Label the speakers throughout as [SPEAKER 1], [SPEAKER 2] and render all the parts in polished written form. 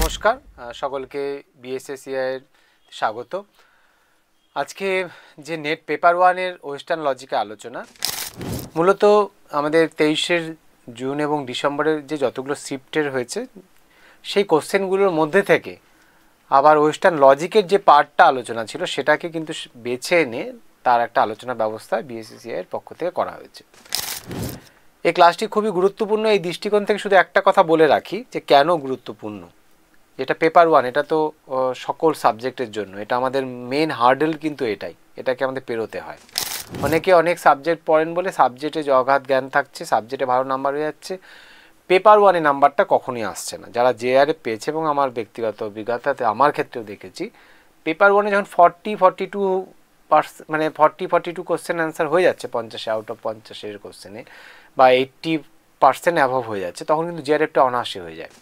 [SPEAKER 1] নমস্কার সকলকে বিএসএসসিআই এর স্বাগত। আজকে যে নেট পেপার 1 এর ওয়েস্টার্ন লজিকে আলোচনা, মূলত আমাদের 23 জুন এবং ডিসেম্বরের যে যতগুলো শিফটের হয়েছে সেই কোশ্চেনগুলোর মধ্যে থেকে আবার ওয়েস্টার্ন লজিকের যে পার্টটা আলোচনা ছিল সেটাকে কিন্তু বেছে এনে তার একটা আলোচনা ব্যবস্থা বিএসএসসিআই এর পক্ষ থেকে করা হয়েছে। এই ক্লাসটি খুবই গুরুত্বপূর্ণ। এই দৃষ্টিকোণ থেকে শুধু একটা কথা বলে রাখি যে কেন গুরুত্বপূর্ণ। এটা পেপার 1, এটা তো সকল সাবজেক্টের জন্য, এটা আমাদের মেন হার্ডেল কিন্তু এটাকে আমাদের পেরোতে হয়। অনেকে অনেক সাবজেক্ট পড়েন বলে সাবজেক্টে যে অগাধ জ্ঞান থাকছে, সাবজেক্টে ভালো নাম্বার হয়ে যাচ্ছে, পেপার 1 এর নাম্বারটা কখনোই আসছে না। যারা জেআরএফ পেয়েছে এবং আমার ব্যক্তিগত অভিজ্ঞতাতে আমার ক্ষেত্রেও দেখেছি, পেপার 1 এ যখন 40-42 কোশ্চেন অ্যান্সার হয়ে যাচ্ছে 50 আউট অফ 50 কোশ্চেনে, বা 80% অ্যাভব হয়ে যাচ্ছে, তখন কিন্তু জেআরএফটা অনায়াসে হয়ে যায়।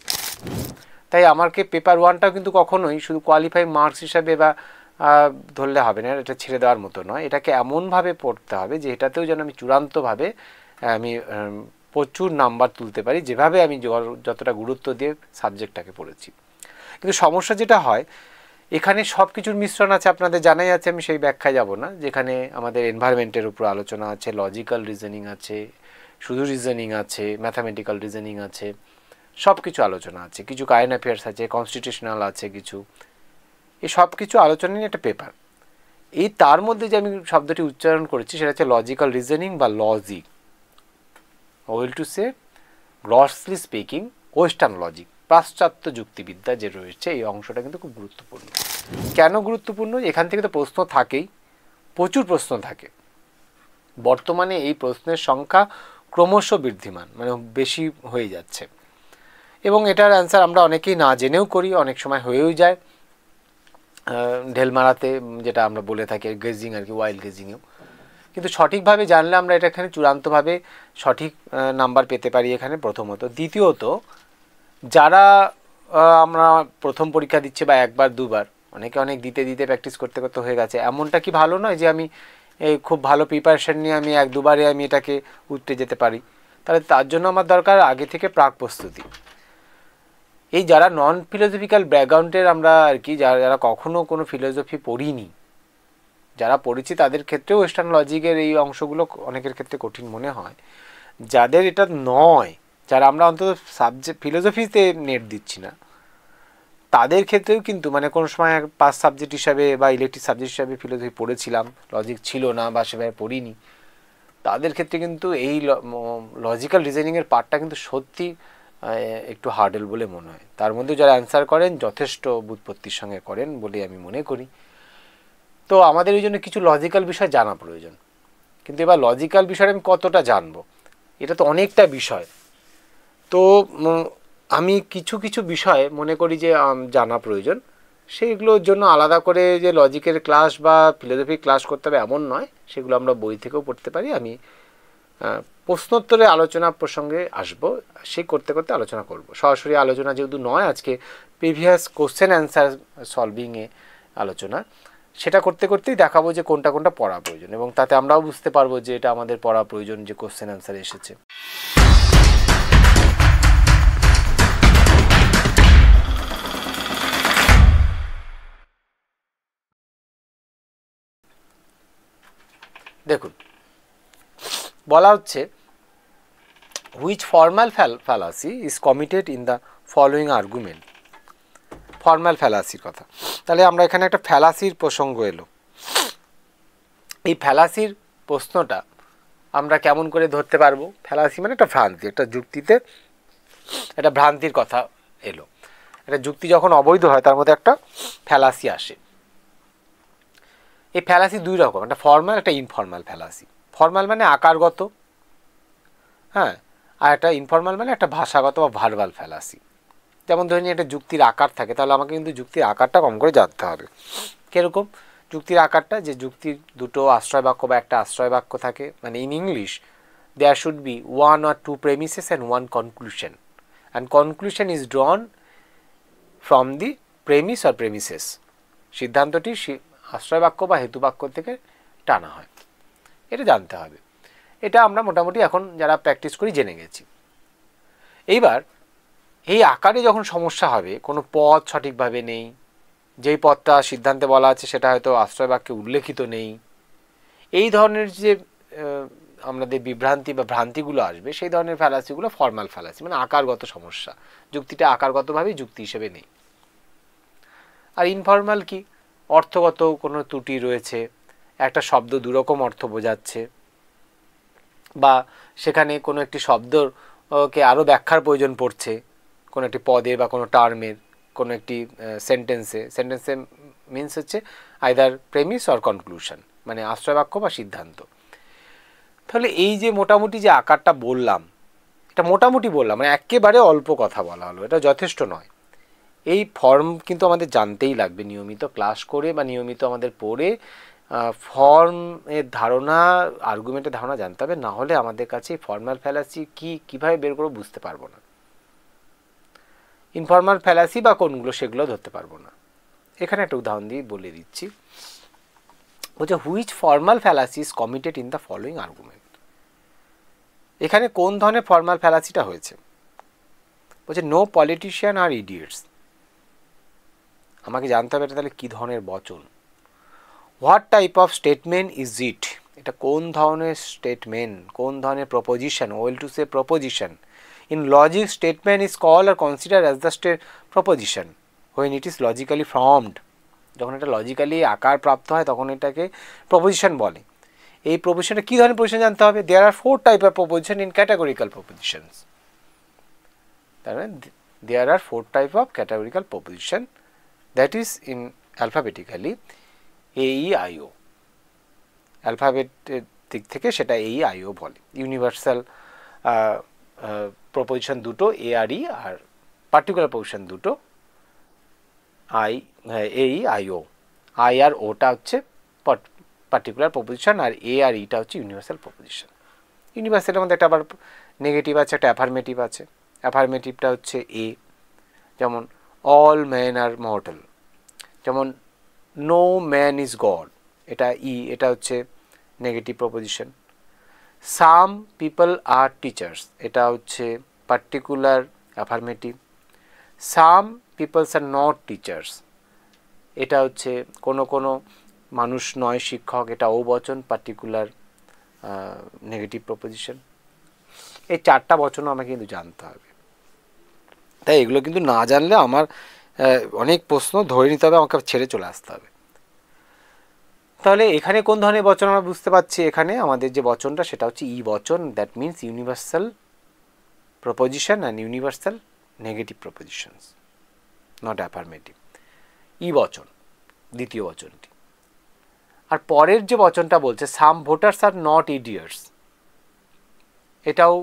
[SPEAKER 1] তাই আমাকে পেপার 1টাও কিন্তু কখনোই শুধু কোয়ালিফাই মার্কস হিসাবে বা ধরলে হবে না, এটা ছেড়ে দেওয়ার মতো নয়। এটাকে এমনভাবে পড়তে হবে যে এটাতেও যেন আমি চূড়ান্তভাবে আমি প্রচুর নাম্বার তুলতে পারি, যেভাবে আমি যতটা গুরুত্ব দিয়ে সাবজেক্টটাকে পড়েছি। কিন্তু সমস্যা যেটা হয়, এখানে সব কিছুর মিশ্রণ আছে, আপনাদের জানাই আছে, আমি সেই ব্যাখ্যায় যাব না। যেখানে আমাদের এনভায়রনমেন্টের উপর আলোচনা আছে, লজিক্যাল রিজনিং আছে, শুধু রিজনিং আছে, ম্যাথামেটিক্যাল রিজনিং আছে, সব কিছু আলোচনা আছে, কিছু কারেন্ট অ্যাফেয়ার্স আছে, কনস্টিটিউশনাল আছে কিছু, এই সব কিছু আলোচনা নিয়ে একটা পেপার। এই তার মধ্যে যে আমি শব্দটি উচ্চারণ করেছি সেটা হচ্ছে লজিক্যাল রিজনিং বা logic, well to say grossly speaking western logic, পাশ্চাত্য যুক্তিবিদ্যা যে রয়েছে, এই অংশটা কিন্তু খুব গুরুত্বপূর্ণ। কেন গুরুত্বপূর্ণ? এখান থেকে তো প্রশ্ন থাকেই, প্রচুর প্রশ্ন থাকে। বর্তমানে এই প্রশ্নের সংখ্যা ক্রমশ বৃদ্ধিমান, মানে বেশি হয়ে যাচ্ছে, এবং এটার অ্যান্সার আমরা অনেকেই না জেনেও করি, অনেক সময় হয়েও যায় ঢেল মারাতে, যেটা আমরা বলে থাকি গেজিং আর কি, ওয়াইল্ড গেজিংয়েও। কিন্তু সঠিকভাবে জানলে আমরা এটা এখানে চূড়ান্তভাবে সঠিক নাম্বার পেতে পারি এখানে, প্রথমত। দ্বিতীয়ত, যারা আমরা প্রথম পরীক্ষা দিচ্ছে বা একবার দুবার, অনেকে অনেক দিতে দিতে প্র্যাকটিস করতে করতে হয়ে গেছে, এমনটা কি ভালো নয় যে আমি এই খুব ভালো প্রিপারেশন নিয়ে আমি এক দুবারে আমি এটাকে উঠতে যেতে পারি? তাহলে তার জন্য আমার দরকার আগে থেকে প্রাক প্রস্তুতি। এই যারা নন ফিলোসফিক্যাল ব্যাকগ্রাউন্ডের আমরা আর কি, যারা কখনো কোনো ফিলোসফি পড়িনি, যারা পড়েছি তাদের ক্ষেত্রেও ওয়েস্টার্ন লজিকের এই অংশগুলো অনেকের ক্ষেত্রে কঠিন মনে হয়। যাদের এটা নয়, যারা আমরা অন্তত সাবজেক্ট ফিলোসফিতে নেট দিচ্ছি না, তাদের ক্ষেত্রেও কিন্তু মানে কোনো সময় পাস সাবজেক্ট হিসাবে বা ইলেকটিভ সাবজেক্ট হিসাবে ফিলোসফি পড়েছিলাম, লজিক ছিল না বা সেভাবে পড়িনি, তাদের ক্ষেত্রে কিন্তু এই লজিক্যাল রিজনিংয়ের পার্টটা কিন্তু সত্যি একটু হার্ডেল বলে মনে হয়। তার মধ্যে যারা অ্যান্সার করেন যথেষ্ট বুৎপত্তির সঙ্গে করেন বলে আমি মনে করি। তো আমাদের এই জন্য কিছু লজিক্যাল বিষয় জানা প্রয়োজন। কিন্তু এবার লজিক্যাল বিষয়ে আমি কতটা জানবো, এটা তো অনেকটা বিষয়। তো আমি কিছু কিছু বিষয় মনে করি যে জানা প্রয়োজন। সেইগুলোর জন্য আলাদা করে যে লজিকের ক্লাস বা ফিলোসফি ক্লাস করতে হবে এমন নয়, সেগুলো আমরা বই থেকেও পড়তে পারি। আমি প্রশ্নোত্তরে আলোচনা প্রসঙ্গে আসবো, সেই করতে করতে আলোচনা করব। সরাসরি আলোচনা যেহেতু নয়, আজকে প্রিভিয়াস কোশ্চেন অ্যান্সার সলভিংয়ে আলোচনা, সেটা করতে করতেই দেখাবো যে কোনটা কোনটা পড়া প্রয়োজন, এবং তাতে আমরাও বুঝতে পারবো যে এটা আমাদের পড়া প্রয়োজন যে কোশ্চেন অ্যান্সার এসেছে। দেখুন, বলা হচ্ছে which formal fallacy is committed in the following argument। Formal ফ্যালাসির কথা। তাহলে আমরা এখানে একটা ফ্যালাসির প্রসঙ্গ এলো। এই ফ্যালাসির প্রশ্নটা আমরা কেমন করে ধরতে পারবো? ফ্যালাসি মানে একটা ভ্রান্তি, একটা যুক্তিতে একটা ভ্রান্তির কথা এলো। একটা যুক্তি যখন অবৈধ হয় তার মধ্যে একটা ফ্যালাসি আসে। এই ফ্যালাসি দুই রকম, একটা ফর্মাল, একটা ইনফর্মাল ফ্যালাসি। ফর্মাল মানে আকারগত, হ্যাঁ, আর একটা ইনফর্মাল মানে একটা ভাষাগত বা ভার্বাল ফ্যালাসি। যেমন ধরে নিয়ে একটা যুক্তির আকার থাকে, তাহলে আমাকে কিন্তু যুক্তির আকারটা কম করে জানতে হবে। কীরকম যুক্তির আকারটা? যে যুক্তির দুটো আশ্রয় বাক্য বা একটা আশ্রয় বাক্য থাকে, মানে in English there should be 1 or 2 premises and 1 conclusion, and conclusion is drawn from the premise or premises। সিদ্ধান্তটি আশ্রয় বাক্য বা হেতু বাক্য থেকে টানা হয়, এটা জানতে হবে। এটা আমরা মোটামুটি এখন যারা প্র্যাকটিস করি জেনে গেছি। এইবার এই আকারে যখন সমস্যা হবে, কোনো পদ সঠিকভাবে নেই, যেই পদটা সিদ্ধান্তে বলা আছে সেটা হয়তো আশ্রয় বাক্যে উল্লেখিত নেই, এই ধরনের যে আমাদের বিভ্রান্তি বা ভ্রান্তিগুলো আসবে, সেই ধরনের ফ্যালাসিগুলো ফর্মাল ফ্যালাসি, মানে আকারগত সমস্যা, যুক্তিটা আকারগতভাবেই যুক্তি হিসেবে নেই। আর ইনফর্মাল কি, অর্থগত কোনো ত্রুটি রয়েছে, একটা শব্দ দুরকম অর্থ বোঝাচ্ছে, বা সেখানে কোনো একটি শব্দকে আরও ব্যাখ্যার প্রয়োজন পড়ছে, কোনো একটি পদে বা কোনো টার্মের, কোনো একটি সেন্টেন্সে মিনস হচ্ছে আইদার প্রেমিস অর কনক্লুশন, মানে আশ্রয় বাক্য বা সিদ্ধান্ত। তাহলে এই যে মোটামুটি যে আকারটা বললাম, এটা মোটামুটি বললাম, মানে একেবারে অল্প কথা বলা হলো, এটা যথেষ্ট নয়। এই ফর্ম কিন্তু আমাদের জানতেই লাগবে, নিয়মিত ক্লাস করে বা নিয়মিত আমাদের পড়ে ফর্মের ধারণা, আর্গুমেন্টের ধারণা জানতে হবে, না হলে আমাদের কাছে ফর্মাল ফ্যালাসি কীভাবে বের করবো বুঝতে পারবো না, ইনফর্মাল ফ্যালাসি বা কোনগুলো সেগুলো ধরতে পারবো না। এখানে একটা উদাহরণ দিয়ে বলে দিচ্ছি, বলছে which formal fallacy is committed in the following argument. এখানে কোন ধরনের ফর্মাল ফ্যালাসিটা হয়েছে, বলছে নো পলিটিশিয়ান আর ইডিয়েটস। আমাকে জানতে হবে এটা তাহলে কী ধরনের বচন। What type of statement is it, এটা কোন ধরনের স্টেটমেন্ট, কোন ধরনের proposition, well to say proposition. In logic statement is call or consider as the proposition when it is logically formed. যখন এটা লজিক্যালি আকার প্রাপ্ত হয় তখন এটাকে প্রপোজিশন বলে। এই প্রপোজিশনটা কী ধরনের প্রপোজিশন জানতে হবে। দেয়ার আর 4 type of proposition in categorical প্রপোজিশনস। তার মানে দেয়ার আর 4 type of categorical proposition, that is in alphabetically AEIO, অ্যালফাবেটের দিক থেকে সেটা AEIO বলে। ইউনিভার্সাল প্রপোজিশন দুটো ARE, আর পার্টিকুলার প্রপোজিশন দুটো AEIO। I আর ওটা হচ্ছে পার্টিকুলার প্রপোজিশন, আর A আর ইটা হচ্ছে ইউনিভার্সাল প্রপোজিশন। ইউনিভার্সালের মধ্যে একটা আবার নেগেটিভ আছে, একটা অ্যাফার্মেটিভ আছে। অ্যাফার্মেটিভটা হচ্ছে A, যেমন অল ম্যান আর মর্টাল, যেমন নো ম্যান ইজ গড, এটা এটা হচ্ছে নেগেটিভ প্রপোজিশন। সাম পিপল আর টিচার্স, এটা হচ্ছে particular affirmative. Some people's are not teachers, এটা হচ্ছে কোনো কোনো মানুষ নয় শিক্ষক, এটা ও বচন, পার্টিকুলার নেগেটিভ প্রপোজিশন। এই 4টা বচনও আমাকে কিন্তু জানতে হবে। তাই এগুলো কিন্তু না জানলে আমার অনেক প্রশ্ন ধরে নিতে হবে, আমাকে ছেড়ে চলে আসতে হবে। তাহলে এখানে কোন ধরনের বচন আমরা বুঝতে পারছি, এখানে আমাদের যে বচনটা সেটা হচ্ছে ই বচন, that means universal proposition and universal negative propositions, not affirmative. E বচন দ্বিতীয় বচনটি। আর পরের যে বচনটা বলছে some voters are not idiots, এটাও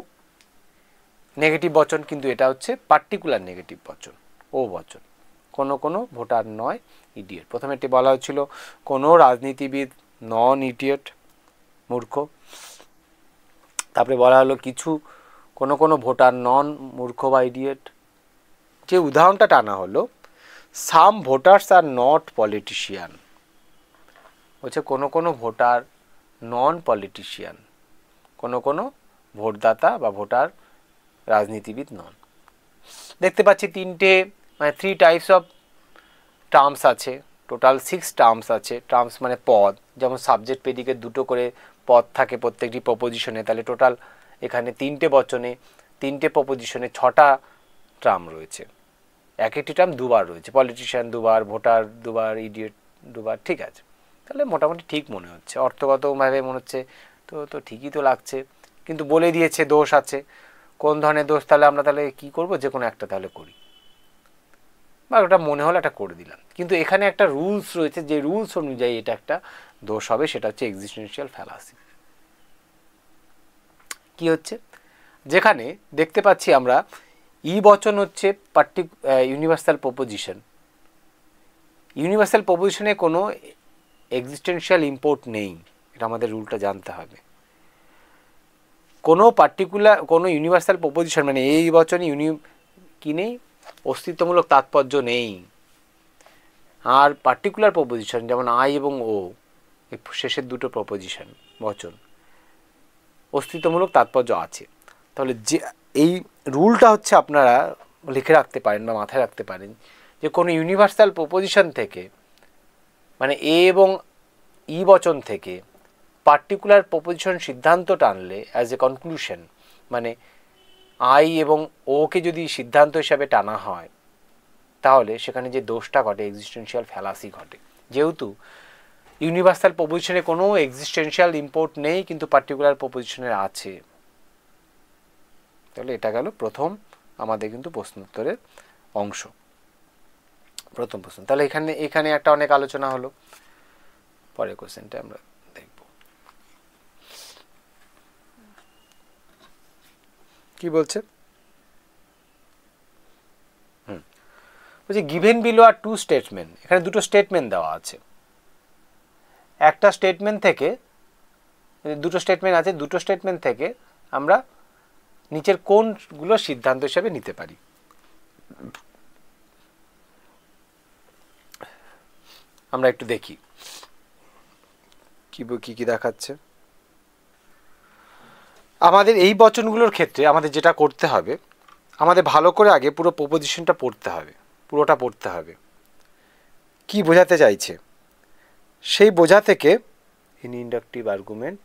[SPEAKER 1] নেগেটিভ বচন, কিন্তু এটা হচ্ছে পার্টিকুলার নেগেটিভ বচন, ও বচন। কোনো কোনো ভোটার নয় ইডিয়েট। প্রথমে এটি বলা হচ্ছিল কোনো রাজনীতিবিদ নন ইডিয়েট, মূর্খ। তারপরে বলা হলো কিছু কোনো কোনো ভোটার নন মূর্খ বা ইডিয়েট। যে উদাহরণটা টানা হলো সাম ভোটার্স আর নট পলিটিশিয়ান, বলছে কোনো কোনো ভোটার নন পলিটিশিয়ান, কোনো কোনো ভোটদাতা বা ভোটার রাজনীতিবিদ নন। দেখতে পাচ্ছি 3টে মানে 3 টাইপস অফ টার্মস আছে, টোটাল 6 টার্মস আছে। টার্মস মানে পদ, যেমন সাবজেক্ট প্রেডিকেট দুটো করে পদ থাকে প্রত্যেকটি প্রপোজিশনে, তাহলে টোটাল এখানে 3টে বচনে 3টে প্রপোজিশনে 6টা টার্ম রয়েছে। এক একটি টার্ম দুবার রয়েছে, পলিটিশিয়ান দুবার, ভোটার দুবার, ইডিয়েট দুবার। ঠিক আছে, তাহলে মোটামুটি ঠিক মনে হচ্ছে, অর্থগতভাবে মনে হচ্ছে তো ঠিকই তো লাগছে, কিন্তু বলে দিয়েছে দোষ আছে। কোন ধরনের দোষ, তাহলে আমরা তাহলে কী করবো, যে কোনো একটা তাহলে করি, বা ওটা মনে হলো একটা করে দিলাম। কিন্তু এখানে একটা রুলস রয়েছে, যে রুলস অনুযায়ী এটা একটা দোষ হবে, সেটা হচ্ছে এক্সিস্টেন্সিয়াল ফ্যালাসি। কি হচ্ছে, যেখানে দেখতে পাচ্ছি আমরা ই বচন হচ্ছে ইউনিভার্সাল প্রপোজিশন। ইউনিভার্সাল প্রপোজিশনে কোনো এক্সিস্টেন্সিয়াল ইম্পোর্ট নেই, এটা আমাদের রুলটা জানতে হবে। কোনো পার্টিকুলার কোনো ইউনিভার্সাল প্রপোজিশন মানে এই বচনে কি নেই, অস্তিত্বমূলক তাৎপর্য নেই। আর পার্টিকুলার প্রপোজিশন যেমন আই এবং ও, শেষের দুটো প্রপোজিশন বচন, অস্তিত্বমূলক তাৎপর্য আছে। তাহলে যে এই রুলটা হচ্ছে আপনারা লিখে রাখতে পারেন বা মাথায় রাখতে পারেন যে কোনো ইউনিভার্সাল প্রপোজিশন থেকে মানে এ এবং ই বচন থেকে পার্টিকুলার প্রপোজিশন সিদ্ধান্ত টানলে অ্যাজ এ কনক্লুশন মানে আই এবং ওকে যদি সিদ্ধান্ত হিসাবে টানা হয় তাহলে সেখানে যে দোষটা ঘটে এক্সিস্টেন্সিয়াল ফ্যালাসি ঘটে। যেহেতু ইউনিভার্সাল প্রপোজিশনে কোনো এক্সিস্টেন্সিয়াল ইম্পোর্ট নেই কিন্তু পার্টিকুলার প্রপোজিশনের আছে, তাহলে এটা গেল প্রথম আমাদের কিন্তু প্রশ্নোত্তরের অংশ, প্রথম প্রশ্ন। তাহলে এখানে একটা অনেক আলোচনা হলো, পরের কোশ্চেনটা আমরা দেখব কি বলছে। বলছি given below are two statement, এখানে দুটো স্টেটমেন্ট দেওয়া আছে। একটা স্টেটমেন্ট থেকে দুটো স্টেটমেন্ট আছে, দুটো স্টেটমেন্ট থেকে আমরা নিচের কোনগুলো সিদ্ধান্ত হিসেবে নিতে পারি। আমরা একটু দেখি কি কি দেখাচ্ছে। আমাদের এই বচনগুলোর ক্ষেত্রে আমাদের যেটা করতে হবে, আমাদের ভালো করে আগে পুরো প্রপোজিশনটা পড়তে হবে, পুরোটা পড়তে হবে কি বোঝাতে চাইছে, সেই বোঝা থেকে ইন ইন্ডাকটিভ আর্গুমেন্ট।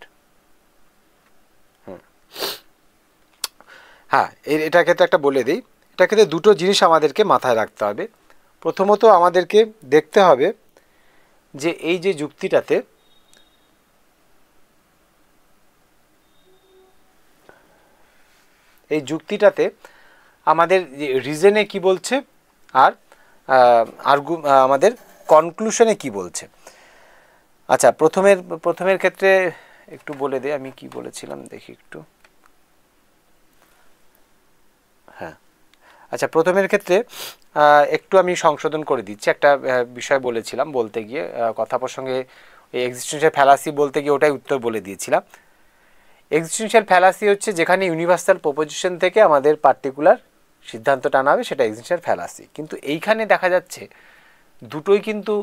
[SPEAKER 1] হ্যাঁ, এটা ক্ষেত্রে একটা বলে দিই, এটা ক্ষেত্রে দুটো জিনিস আমাদেরকে মাথায় রাখতে হবে। প্রথমত আমাদেরকে দেখতে হবে যে এই যে যুক্তিটাতে আমাদের রিজনে কি বলছে আর আমাদের কনক্লুশনে কি বলছে। আচ্ছা, প্রথমের ক্ষেত্রে একটু বলে দিই আমি কি বলেছিলাম, দেখি একটু। হ্যাঁ, আচ্ছা, প্রথমের ক্ষেত্রে একটু আমি সংশোধন করে দিচ্ছি। একটা বিষয় বলেছিলাম, বলতে গিয়ে কথা প্রসঙ্গে এই এক্সিস্টেন্সিয়াল ফ্যালাসি বলতে গিয়ে ওটাই উত্তর বলে দিয়েছিলাম। এক্সিস্টেন্সিয়াল ফ্যালাসি হচ্ছে যেখানে ইউনিভার্সাল প্রপোজিশন থেকে আমাদের পার্টিকুলার সিদ্ধান্ত টানা হবে, সেটা এক্সিস্টেন্সিয়াল ফ্যালাসি। কিন্তু এইখানে দেখা যাচ্ছে দুটোই কিন্তু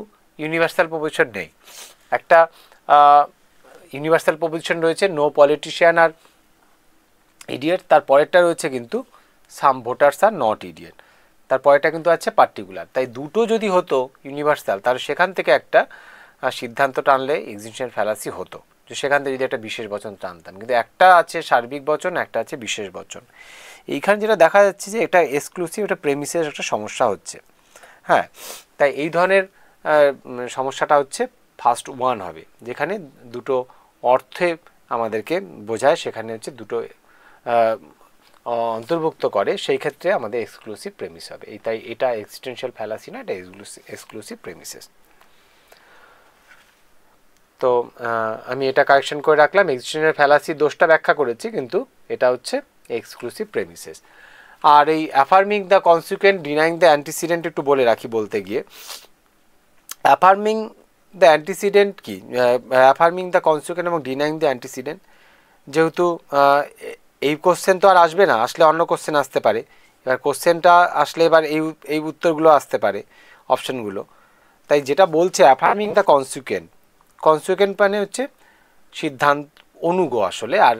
[SPEAKER 1] ইউনিভার্সাল প্রপোজিশন নেই। একটা ইউনিভার্সাল প্রপোজিশন রয়েছে নো পলিটিশিয়ান আর ইডিয়েট, তার পরেরটা রয়েছে কিন্তু সাম ভোটার্স আর নট ইডিয়েট, তার পরেরটা কিন্তু আছে পার্টিকুলার। তাই দুটো যদি হতো ইউনিভার্সাল তাহলে সেখান থেকে একটা সিদ্ধান্ত টানলে এক্সিস্টেন্সিয়াল ফ্যালাসি হতো, যে সেখান থেকে যদি একটা বিশেষ বচন টানতাম। কিন্তু একটা আছে সার্বিক বচন, একটা আছে বিশেষ বচন। এইখানে যেটা দেখা যাচ্ছে যে এটা এক্সক্লুসিভ, এটা প্রেমিসের একটা সমস্যা হচ্ছে। হ্যাঁ, তাই এই ধরনের সমস্যাটা হচ্ছে ফার্স্ট ওয়ান হবে, যেখানে দুটো অর্থে আমাদেরকে বোঝায়, সেখানে হচ্ছে দুটো অন্তর্ভুক্ত করে, সেই ক্ষেত্রে আমাদের এক্সক্লুসিভ প্রেমিস হবে। তাই এটা এক্সিস্টেন্সিয়াল ফ্যালাসি না, এটা এক্সক্লুসিভ প্রেমিসেস। তো আমি এটা কারেকশন করে রাখলাম, এক্সিস্টেন্সিয়াল ফ্যালাসি দোষটা ব্যাখ্যা করেছি, কিন্তু এটা হচ্ছে এক্সক্লুসিভ প্রেমিসেস। আর এই affirming the consequent denying the antecedent একটু বলে রাখি বলতে গিয়ে। অ্যাফার্মিং দ্য অ্যান্টিসিডেন্ট কি, অ্যাফার্মিং দ্য কনসিকুয়েন্ট এবং ডিনাইং দ্য অ্যান্টিসিডেন্ট, যেহেতু এই কোশ্চেন তো আর আসবে না, আসলে অন্য কোশ্চেন আসতে পারে। এবার কোশ্চেনটা আসলে এবার এই উত্তরগুলো আসতে পারে, অপশানগুলো। তাই যেটা বলছে অ্যাফার্মিং দ্য কনসিকুয়েন্ট মানে হচ্ছে সিদ্ধান্ত, অনুগ আসলে, আর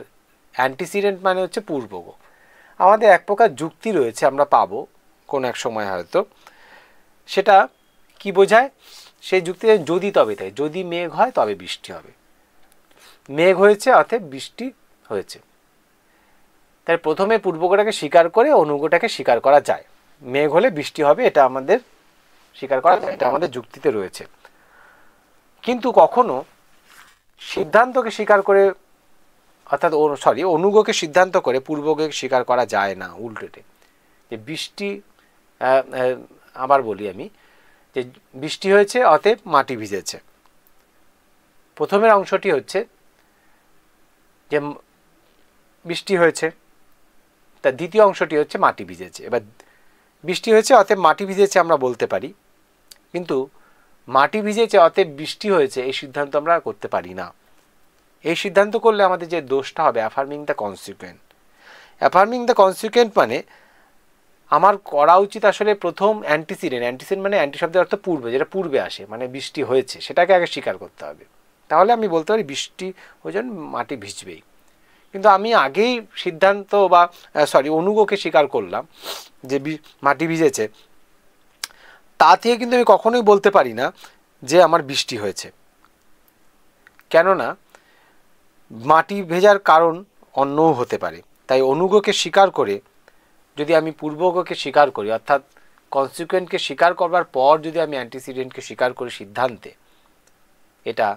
[SPEAKER 1] অ্যান্টিসিডেন্ট মানে হচ্ছে পূর্বগ। আমাদের এক প্রকার যুক্তি রয়েছে, আমরা পাবো কোনো এক সময় হয়তো, সেটা কি বোঝায়, সেই যুক্তি যদি তবে তাই, যদি মেঘ হয় তবে বৃষ্টি হবে, মেঘ হয়েছে অতএব বৃষ্টি হয়েছে। তাই প্রথমে পূর্বগটাকে স্বীকার করে অনুগটাকে স্বীকার করা যায়, মেঘ হলে বৃষ্টি হবে, এটা আমাদের স্বীকার করা যায়, এটা আমাদের যুক্তিতে রয়েছে। কিন্তু কখনো সিদ্ধান্তকে স্বীকার করে, অর্থাৎ অনুগকে সিদ্ধান্ত করে পূর্বকে স্বীকার করা যায় না। উল্টোটে যে বৃষ্টি, আবার বলি আমি, যে বৃষ্টি হয়েছে অতএব মাটি ভিজেছে, প্রথমের অংশটি হচ্ছে যে বৃষ্টি হয়েছে, তার দ্বিতীয় অংশটি হচ্ছে মাটি ভিজেছে। এবার বৃষ্টি হয়েছে অতএব মাটি ভিজেছে আমরা বলতে পারি, কিন্তু মাটি ভিজেছে অতএব বৃষ্টি হয়েছে এই সিদ্ধান্ত আমরা করতে পারি না। এই সিদ্ধান্ত করলে আমাদের যে দোষটা হবে অ্যাফার্মিং দ্য কনসিকুয়েন্ট। অ্যাফার্মিং দ্য কনসিকুয়েন্ট মানে আমার করা উচিত আসলে প্রথম অ্যান্টিসিডেন্ট মানে অ্যান্টি শব্দের অর্থ পূর্বে, যেটা পূর্বে আসে, মানে বৃষ্টি হয়েছে সেটাকে আগে স্বীকার করতে হবে, তাহলে আমি বলতে পারি বৃষ্টি হয়ে যান মাটি ভিজবেই। কিন্তু আমি আগেই সিদ্ধান্ত বা অনুগকে স্বীকার করলাম যে মাটি ভিজেছে, তা থেকে কিন্তু আমি কখনোই বলতে পারি না যে আমার বৃষ্টি হয়েছে। কেননা মাটি ভেজার কারণ অন্যও হতে পারে। তাই অনুগকে স্বীকার করে যদি আমি পূর্বগকে স্বীকার করি, অর্থাৎ কনসিকুয়েন্টকে স্বীকার করবার পর যদি আমি অ্যান্টিসিডেন্টকে স্বীকার করি সিদ্ধান্তে, এটা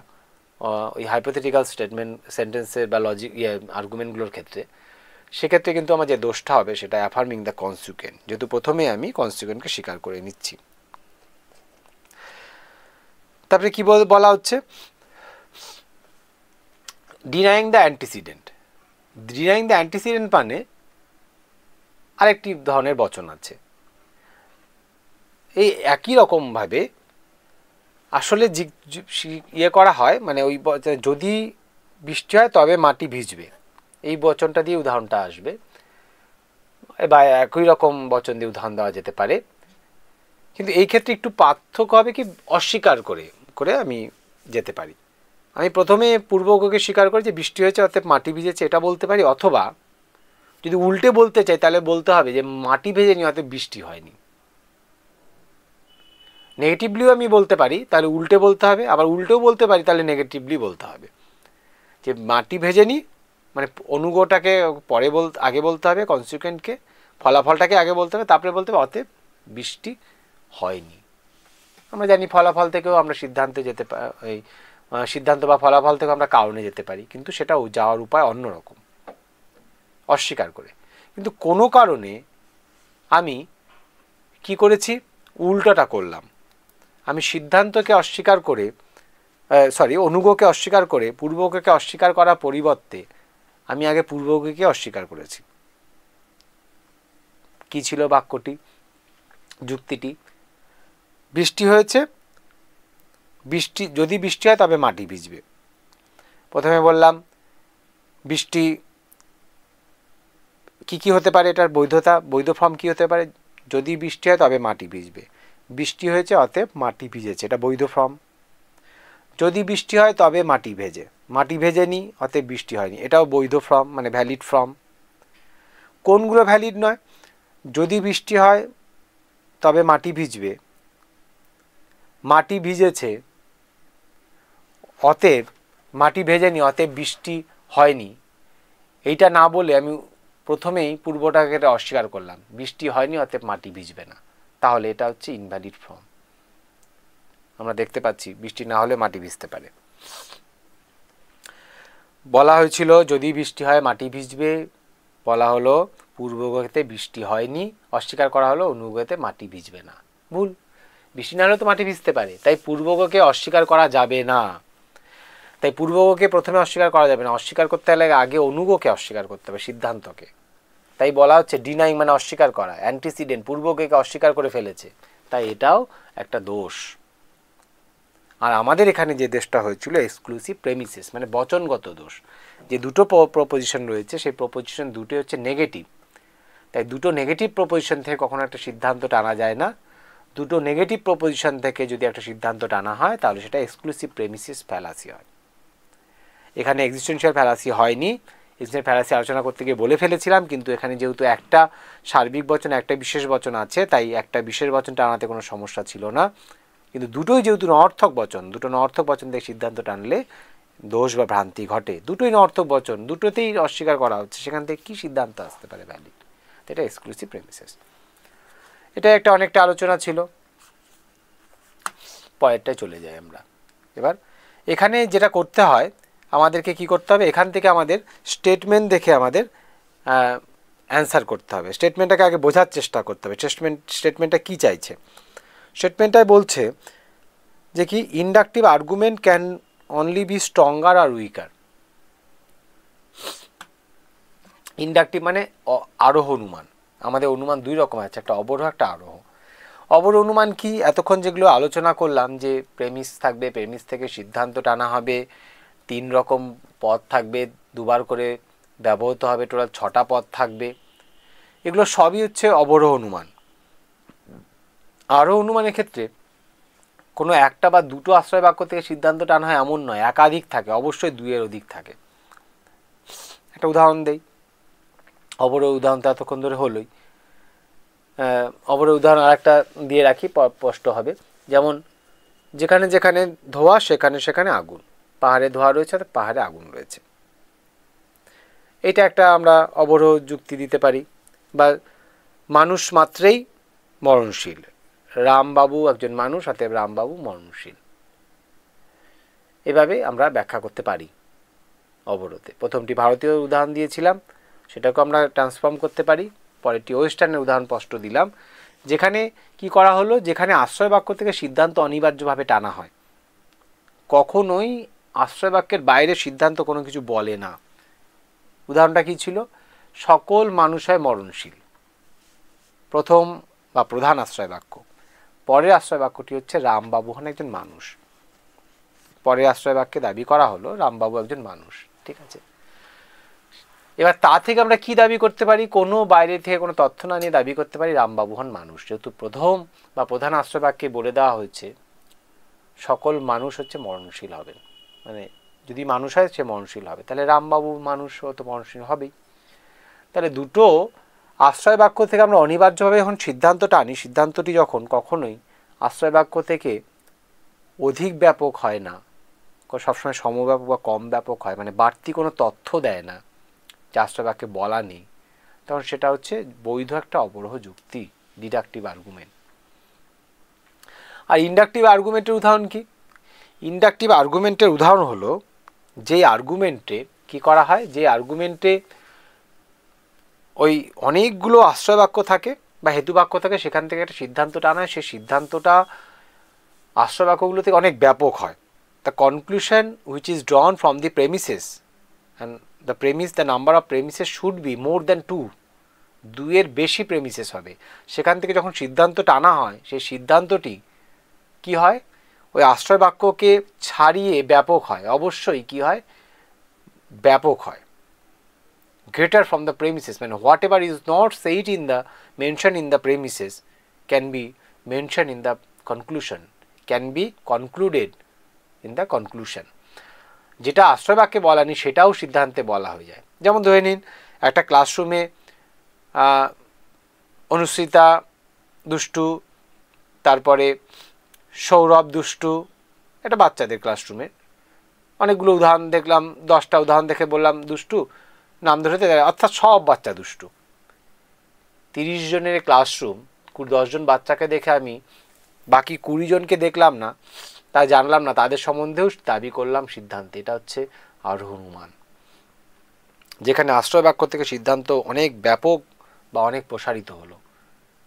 [SPEAKER 1] ওই হাইপোথেটিক্যাল সেন্টেন্সের বা লজিক আর্গুমেন্টগুলোর ক্ষেত্রে, সেক্ষেত্রে কিন্তু আমার যে দোষটা হবে সেটা অ্যাফার্মিং দ্য কনসিকুয়েন্ট, যেহেতু প্রথমে আমি কনসিকুয়েন্টকে স্বীকার করে নিচ্ছি। তারপরে কি বলা হচ্ছে, denying the antecedent. Denying the antecedent মানে আরেকটি ধরনের বচন আছে। এই একই রকমভাবে আসলে ইয়ে করা হয়, মানে ওই যদি বৃষ্টি হয় তবে মাটি ভিজবে, এই বচনটা দিয়ে উদাহরণটা আসবে, বা একই রকম বচন দিয়ে উদাহরণ দেওয়া যেতে পারে। কিন্তু এই ক্ষেত্রে একটু পার্থক্য হবে কি, অস্বীকার করে করে আমি যেতে পারি। আমি প্রথমে পূর্বগকে স্বীকার করি যে বৃষ্টি হয়েছে অর্থাৎ মাটি ভিজেছে, এটা বলতে পারি। অথবা যদি উল্টে বলতে চাই তাহলে বলতে হবে যে মাটি ভেজেনি অর্থাৎ বৃষ্টি হয়নি। নেগেটিভলিও আমি বলতে পারি, তাহলে উল্টে বলতে হবে। আবার উল্টেও বলতে পারি, তাহলে নেগেটিভলি বলতে হবে যে মাটি ভেজেনি, মানে অনুগটাকে পরে আগে বলতে হবে, কনসিকুয়েন্টকে ফলাফলটাকে আগে বলতে হবে, তারপরে বলতে হবে অতএব বৃষ্টি হয়নি। আমরা জানি ফলাফল থেকেও আমরা সিদ্ধান্তে যেতে পারি, সিদ্ধান্ত বা ফলাফল থেকে আমরা কারণে যেতে পারি, কিন্তু সেটাও যাওয়ার উপায় অন্যরকম, অস্বীকার করে। কিন্তু কোনো কারণে আমি কি করেছি, উল্টোটা করলাম। আমি সিদ্ধান্তকে অস্বীকার করে অনুগকে অস্বীকার করে পূর্বগকে অস্বীকার করার পরিবর্তে আমি আগে পূর্বগকে অস্বীকার করেছি। কি ছিল বাক্যটি, যুক্তিটি? বৃষ্টি হয়েছে, যদি বৃষ্টি হয় তবে মাটি ভিজবে। প্রথমে বললাম বৃষ্টি কি হতে পারে, এটার বৈধ ফর্ম কি হতে পারে, যদি বৃষ্টি হয় তবে মাটি ভিজবে। বৃষ্টি হয়েছে অতএব মাটি ভিজেছে, এটা বৈধ ফর্ম। যদি বৃষ্টি হয় তবে মাটি ভেজে, মাটি ভেজেনি অতএব বৃষ্টি হয়নি, এটাও বৈধ ফর্ম, মানে ভ্যালিড ফর্ম। কোনগুলো ভ্যালিড নয়? যদি বৃষ্টি হয় তবে মাটি ভিজবে, মাটি ভিজেছে অতএব মাটি ভেজেনি অতএব বৃষ্টি হয়নি, এইটা না বলে আমি প্রথমেই পূর্বটাকে অস্বীকার করলাম, বৃষ্টি হয়নি অতএব মাটি ভিজবে না, তাহলে এটা হচ্ছে ইনভ্যালিড ফর্ম। আমরা দেখতে পাচ্ছি বৃষ্টি না হলে মাটি ভিজতে পারে। বলা হয়েছিল যদি বৃষ্টি হয় মাটি ভিজবে, বলা হলো পূর্বগতে বৃষ্টি হয়নি, অস্বীকার করা হলো অনুগতে মাটি ভিজবে না। ভুল, বৃষ্টি না হলে তো মাটি ভিজতে পারে, তাই পূর্বগকে অস্বীকার করা যাবে না। তাই পূর্বগকে প্রথমে অস্বীকার করা যাবে না, অস্বীকার করতে হলে আগে অনুগকে অস্বীকার করতে হবে, সিদ্ধান্তকে। তাই বলা হচ্ছে ডিনাইং মানে অস্বীকার করা, অ্যান্টিসিডেন্ট পূর্বগকে অস্বীকার করে ফেলেছে, তাই এটাও একটা দোষ। আর আমাদের এখানে যে দোষটা হয়েছিল এক্সক্লুসিভ প্রেমিসিস, মানে বচনগত দোষ। যে দুটো প্রপোজিশন রয়েছে সেই প্রপোজিশন দুটো হচ্ছে নেগেটিভ, তাই দুটো নেগেটিভ প্রপোজিশন থেকে কখনো একটা সিদ্ধান্ত টানা যায় না। দুটো নেগেটিভ প্রপোজিশন থেকে যদি একটা সিদ্ধান্ত টানা হয় তাহলে সেটা এক্সক্লুসিভ প্রেমিসিস ফ্যালাসি হয়। এখানে এক্সিস্টেনশিয়াল ফ্যালাসি হয়নি, এক্সিস্টেনশিয়াল ফ্যালাসি আলোচনা করতে গিয়ে বলে ফেলেছিলাম, কিন্তু এখানে যেহেতু একটা সার্বিক বচন একটা বিশেষ বচন আছে, তাই একটা বিশেষ বচন টানাতে কোনো সমস্যা ছিল না। কিন্তু দুটোই যেহেতু নঅর্থক বচন, দুটো নঅর্থক বচন থেকে সিদ্ধান্ত টানলে দোষ বা ভ্রান্তি ঘটে। দুটোই নঅর্থক বচন, দুটোতেই অস্বীকার করা হচ্ছে, সেখান থেকে কী সিদ্ধান্ত আসতে পারে ভ্যালিড? এটা এক্সক্লুসিভ প্রেমিসিস। এটা একটা অনেকটা আলোচনা ছিল, পরেরটায় চলে যাই আমরা। এবার এখানে যেটা করতে হয় আমাদেরকে কি করতে হবে, এখান থেকে আমাদের স্টেটমেন্ট দেখে আমাদের অ্যান্সার করতে হবে। স্টেটমেন্টটাকে আগে বোঝার চেষ্টা করতে হবে, স্টেটমেন্টটা কী চাইছে। স্টেটমেন্টটাই বলছে যে কি inductive argument can only be stronger or weaker. Inductive মানে আরোহ অনুমান। আমাদের অনুমান দুই রকম আছে, একটা অবরোহ একটা আরোহ। অবরোহ অনুমান কি, এতক্ষণ যেগুলো আলোচনা করলাম যে প্রেমিস থাকবে, প্রেমিস থেকে সিদ্ধান্ত টানা হবে, 3 রকম পদ থাকবে, দুবার করে ব্যবহৃত হবে, টোটাল 6টা পদ থাকবে, এগুলো সবই হচ্ছে অবরোহ অনুমান। আরোহ অনুমানের ক্ষেত্রে কোনো একটা বা দুটো আশ্রয় বাক্য থেকে সিদ্ধান্ত টানা হয় এমন নয়, একাধিক থাকে, অবশ্যই 2-এর অধিক থাকে। একটা উদাহরণ দেই, অবরোহ উদাহরণ তো এতক্ষণ ধরে হলোই, অবরোহ উদাহরণ আরেকটা দিয়ে রাখি, স্পষ্ট হবে। যেমন যেখানে যেখানে ধোঁয়া সেখানে সেখানে আগুন, পাহাড়ে ধোঁয়া রয়েছে আর পাহাড়ে আগুন রয়েছে, এটা একটা আমরা অবরোহ যুক্তি দিতে পারি। বা মানুষ মাত্রেই মরণশীল, রামবাবু একজন মানুষ, অতএব রামবাবু মরণশীল, এভাবে আমরা ব্যাখ্যা করতে পারি অবরোধে। প্রথমটি ভারতীয় উদাহরণ দিয়েছিলাম, সেটাকে আমরা ট্রান্সফর্ম করতে পারি। পরেরটি ওয়েস্টার্নের উদাহরণ স্পষ্ট দিলাম, যেখানে কি করা হলো, যেখানে আশ্রয় বাক্য থেকে সিদ্ধান্ত অনিবার্যভাবে টানা হয়, কখনোই আশ্রয় বাক্যের বাইরে সিদ্ধান্ত কোনো কিছু বলে না। উদাহরণটা কি ছিল, সকল মানুষ হয় মরণশীল, প্রথম বা প্রধান আশ্রয় বাক্য। পরের আশ্রয় বাক্যটি হচ্ছে রামবাবু হন একজন মানুষ। পরের আশ্রয় বাক্যে দাবি করা হলো রামবাবু একজন মানুষ, ঠিক আছে। এবার তা থেকে আমরা কি দাবি করতে পারি, কোনো বাইরে থেকে কোনো তথ্য না নিয়ে দাবি করতে পারি রামবাবু হন মানুষ, যেহেতু প্রথম বা প্রধান আশ্রয় বাক্যে বলে দেওয়া হয়েছে সকল মানুষ হচ্ছে মরণশীল হবেন, মানে যদি মানুষ হয় সে মরণশীল হবে, তাহলে রামবাবু মানুষ তো মরণশীল হবেই। তাহলে দুটো আশ্রয় বাক্য থেকে আমরা অনিবার্যভাবে যখন সিদ্ধান্তটা আনি, সিদ্ধান্তটি যখন কখনোই আশ্রয় বাক্য থেকে অধিক ব্যাপক হয় না, সবসময় সমব্যাপক বা কম ব্যাপক হয়, মানে বাড়তি কোনো তথ্য দেয় না, যে আশ্রয় বাক্যে বলা নেই, তখন সেটা হচ্ছে বৈধ একটা অবরোহ যুক্তি, ডিডাকটিভ আর্গুমেন্ট। আর ইন্ডাকটিভ আর্গুমেন্টের উদাহরণ কি? ইন্ডাকটিভ আর্গুমেন্টের উদাহরণ হলো যে আর্গুমেন্টে কি করা হয়, যে আর্গুমেন্টে ওই অনেকগুলো আশ্রয় বাক্য থাকে বা হেতু বাক্য থাকে, সেখান থেকে একটা সিদ্ধান্ত টানা হয়, সেই সিদ্ধান্তটা আশ্রয় বাক্যগুলো থেকে অনেক ব্যাপক হয়। The conclusion which is drawn from the premises and the premise, the number of premises should be more than 2, দুইয়ের বেশি প্রেমিসেস হবে, সেখান থেকে যখন সিদ্ধান্ত টানা হয়, সেই সিদ্ধান্তটি কি হয়, ওই আশ্রয় বাক্যকে ছাড়িয়ে ব্যাপক হয়, অবশ্যই কি হয়, ব্যাপক হয়, greater from the premises, মানে whatever is not said in the mentioned in the premises can be mentioned in the conclusion, can be concluded in the conclusion, যেটা আশ্রয় বাক্যে বলা নেই সেটাও সিদ্ধান্তে বলা হয়ে যায়। যেমন ধরে নিন একটা ক্লাসরুমে অনুসৃতা দুষ্টু, তারপরে সৌরভ দুষ্টু, এটা বাচ্চাদের ক্লাসরুমে অনেকগুলো উদাহরণ দেখলাম, 10টা উদাহরণ দেখে বললাম দুষ্টু, নাম ধরে, অর্থাৎ সব বাচ্চা দুষ্টু। 30 জনের ক্লাসরুম, 10 জন বাচ্চাকে দেখে আমি বাকি 20 জনকে দেখলাম না, তা জানলাম না, তাদের সম্বন্ধেও দাবি করলাম সিদ্ধান্তে, এটা হচ্ছে আরোহ অনুমান, যেখানে আশ্রয় বাক্য থেকে সিদ্ধান্ত অনেক ব্যাপক বা অনেক প্রসারিত হলো,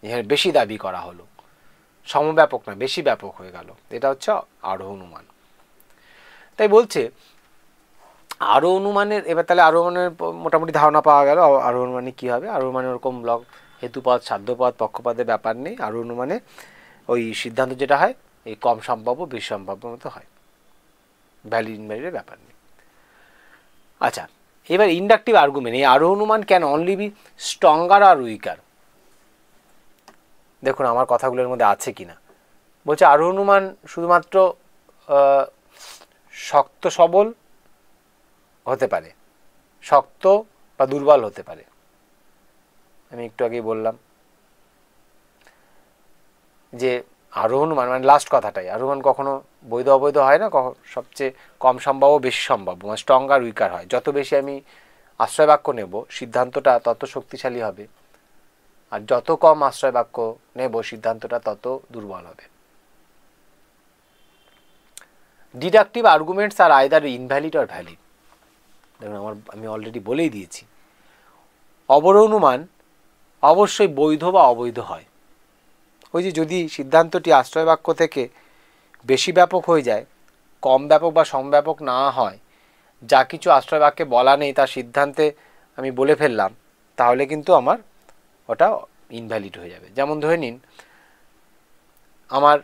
[SPEAKER 1] যেখানে বেশি দাবি করা হলো, সমব্যাপক না বেশি ব্যাপক হয়ে গেল, এটা হচ্ছে আরোহ অনুমান। তাই বলছে আরোহ অনুমানের, এবার তাহলে আরোহ অনুমানের মোটামুটি ধারণা পাওয়া গেল আরোহ অনুমানে কী হবে। আরোহ অনুমানে ওরকম ব্লক হেতুপদ সাধ্যপদ পক্ষপাতের ব্যাপার নেই, আরোহ অনুমানে ওই সিদ্ধান্ত যেটা হয় এই কম সম্ভাব্য বেশি সম্ভাব্য মতো হয়, ভ্যালিড ইনভ্যালিডের ব্যাপার নেই। আচ্ছা, এবার ইন্ডাকটিভ আর্গুমেন্ট, এই আরোহ অনুমান can only be stronger or weaker. দেখুন আমার কথাগুলোর মধ্যে আছে কি না। বলছে আরোহ অনুমান শুধুমাত্র শক্ত সবল হতে পারে, শক্ত বা দুর্বল হতে পারে। আমি একটু আগেই বললাম যে আরোহ অনুমান মানে লাস্ট কথাটাই, আরোহণ কখনো বৈধ অবৈধ হয় না, সবচেয়ে কম সম্ভাব্য বেশি সম্ভাব্য, মানে স্ট্রং আর উইকার হয়। যত বেশি আমি আশ্রয় বাক্য নেব সিদ্ধান্তটা তত শক্তিশালী হবে, আর যত কম আশ্রয় বাক্য নেব সিদ্ধান্তটা তত দুর্বল হবে। Deductive arguments are either invalid or valid. দেখুন আমি অলরেডি বলেই দিয়েছি, অবরোহ অনুমান অবশ্যই বৈধ বা অবৈধ হয়। ওই যে যদি সিদ্ধান্তটি আশ্রয় বাক্য থেকে বেশি ব্যাপক হয়ে যায়, কম ব্যাপক বা সমব্যাপক না হয়, যা কিছু আশ্রয় বাক্যে বলা নেই তার সিদ্ধান্তে আমি বলে ফেললাম, তাহলে কিন্তু আমার ওটা ইনভ্যালিড হয়ে যাবে। যেমন ধরে নিন আমার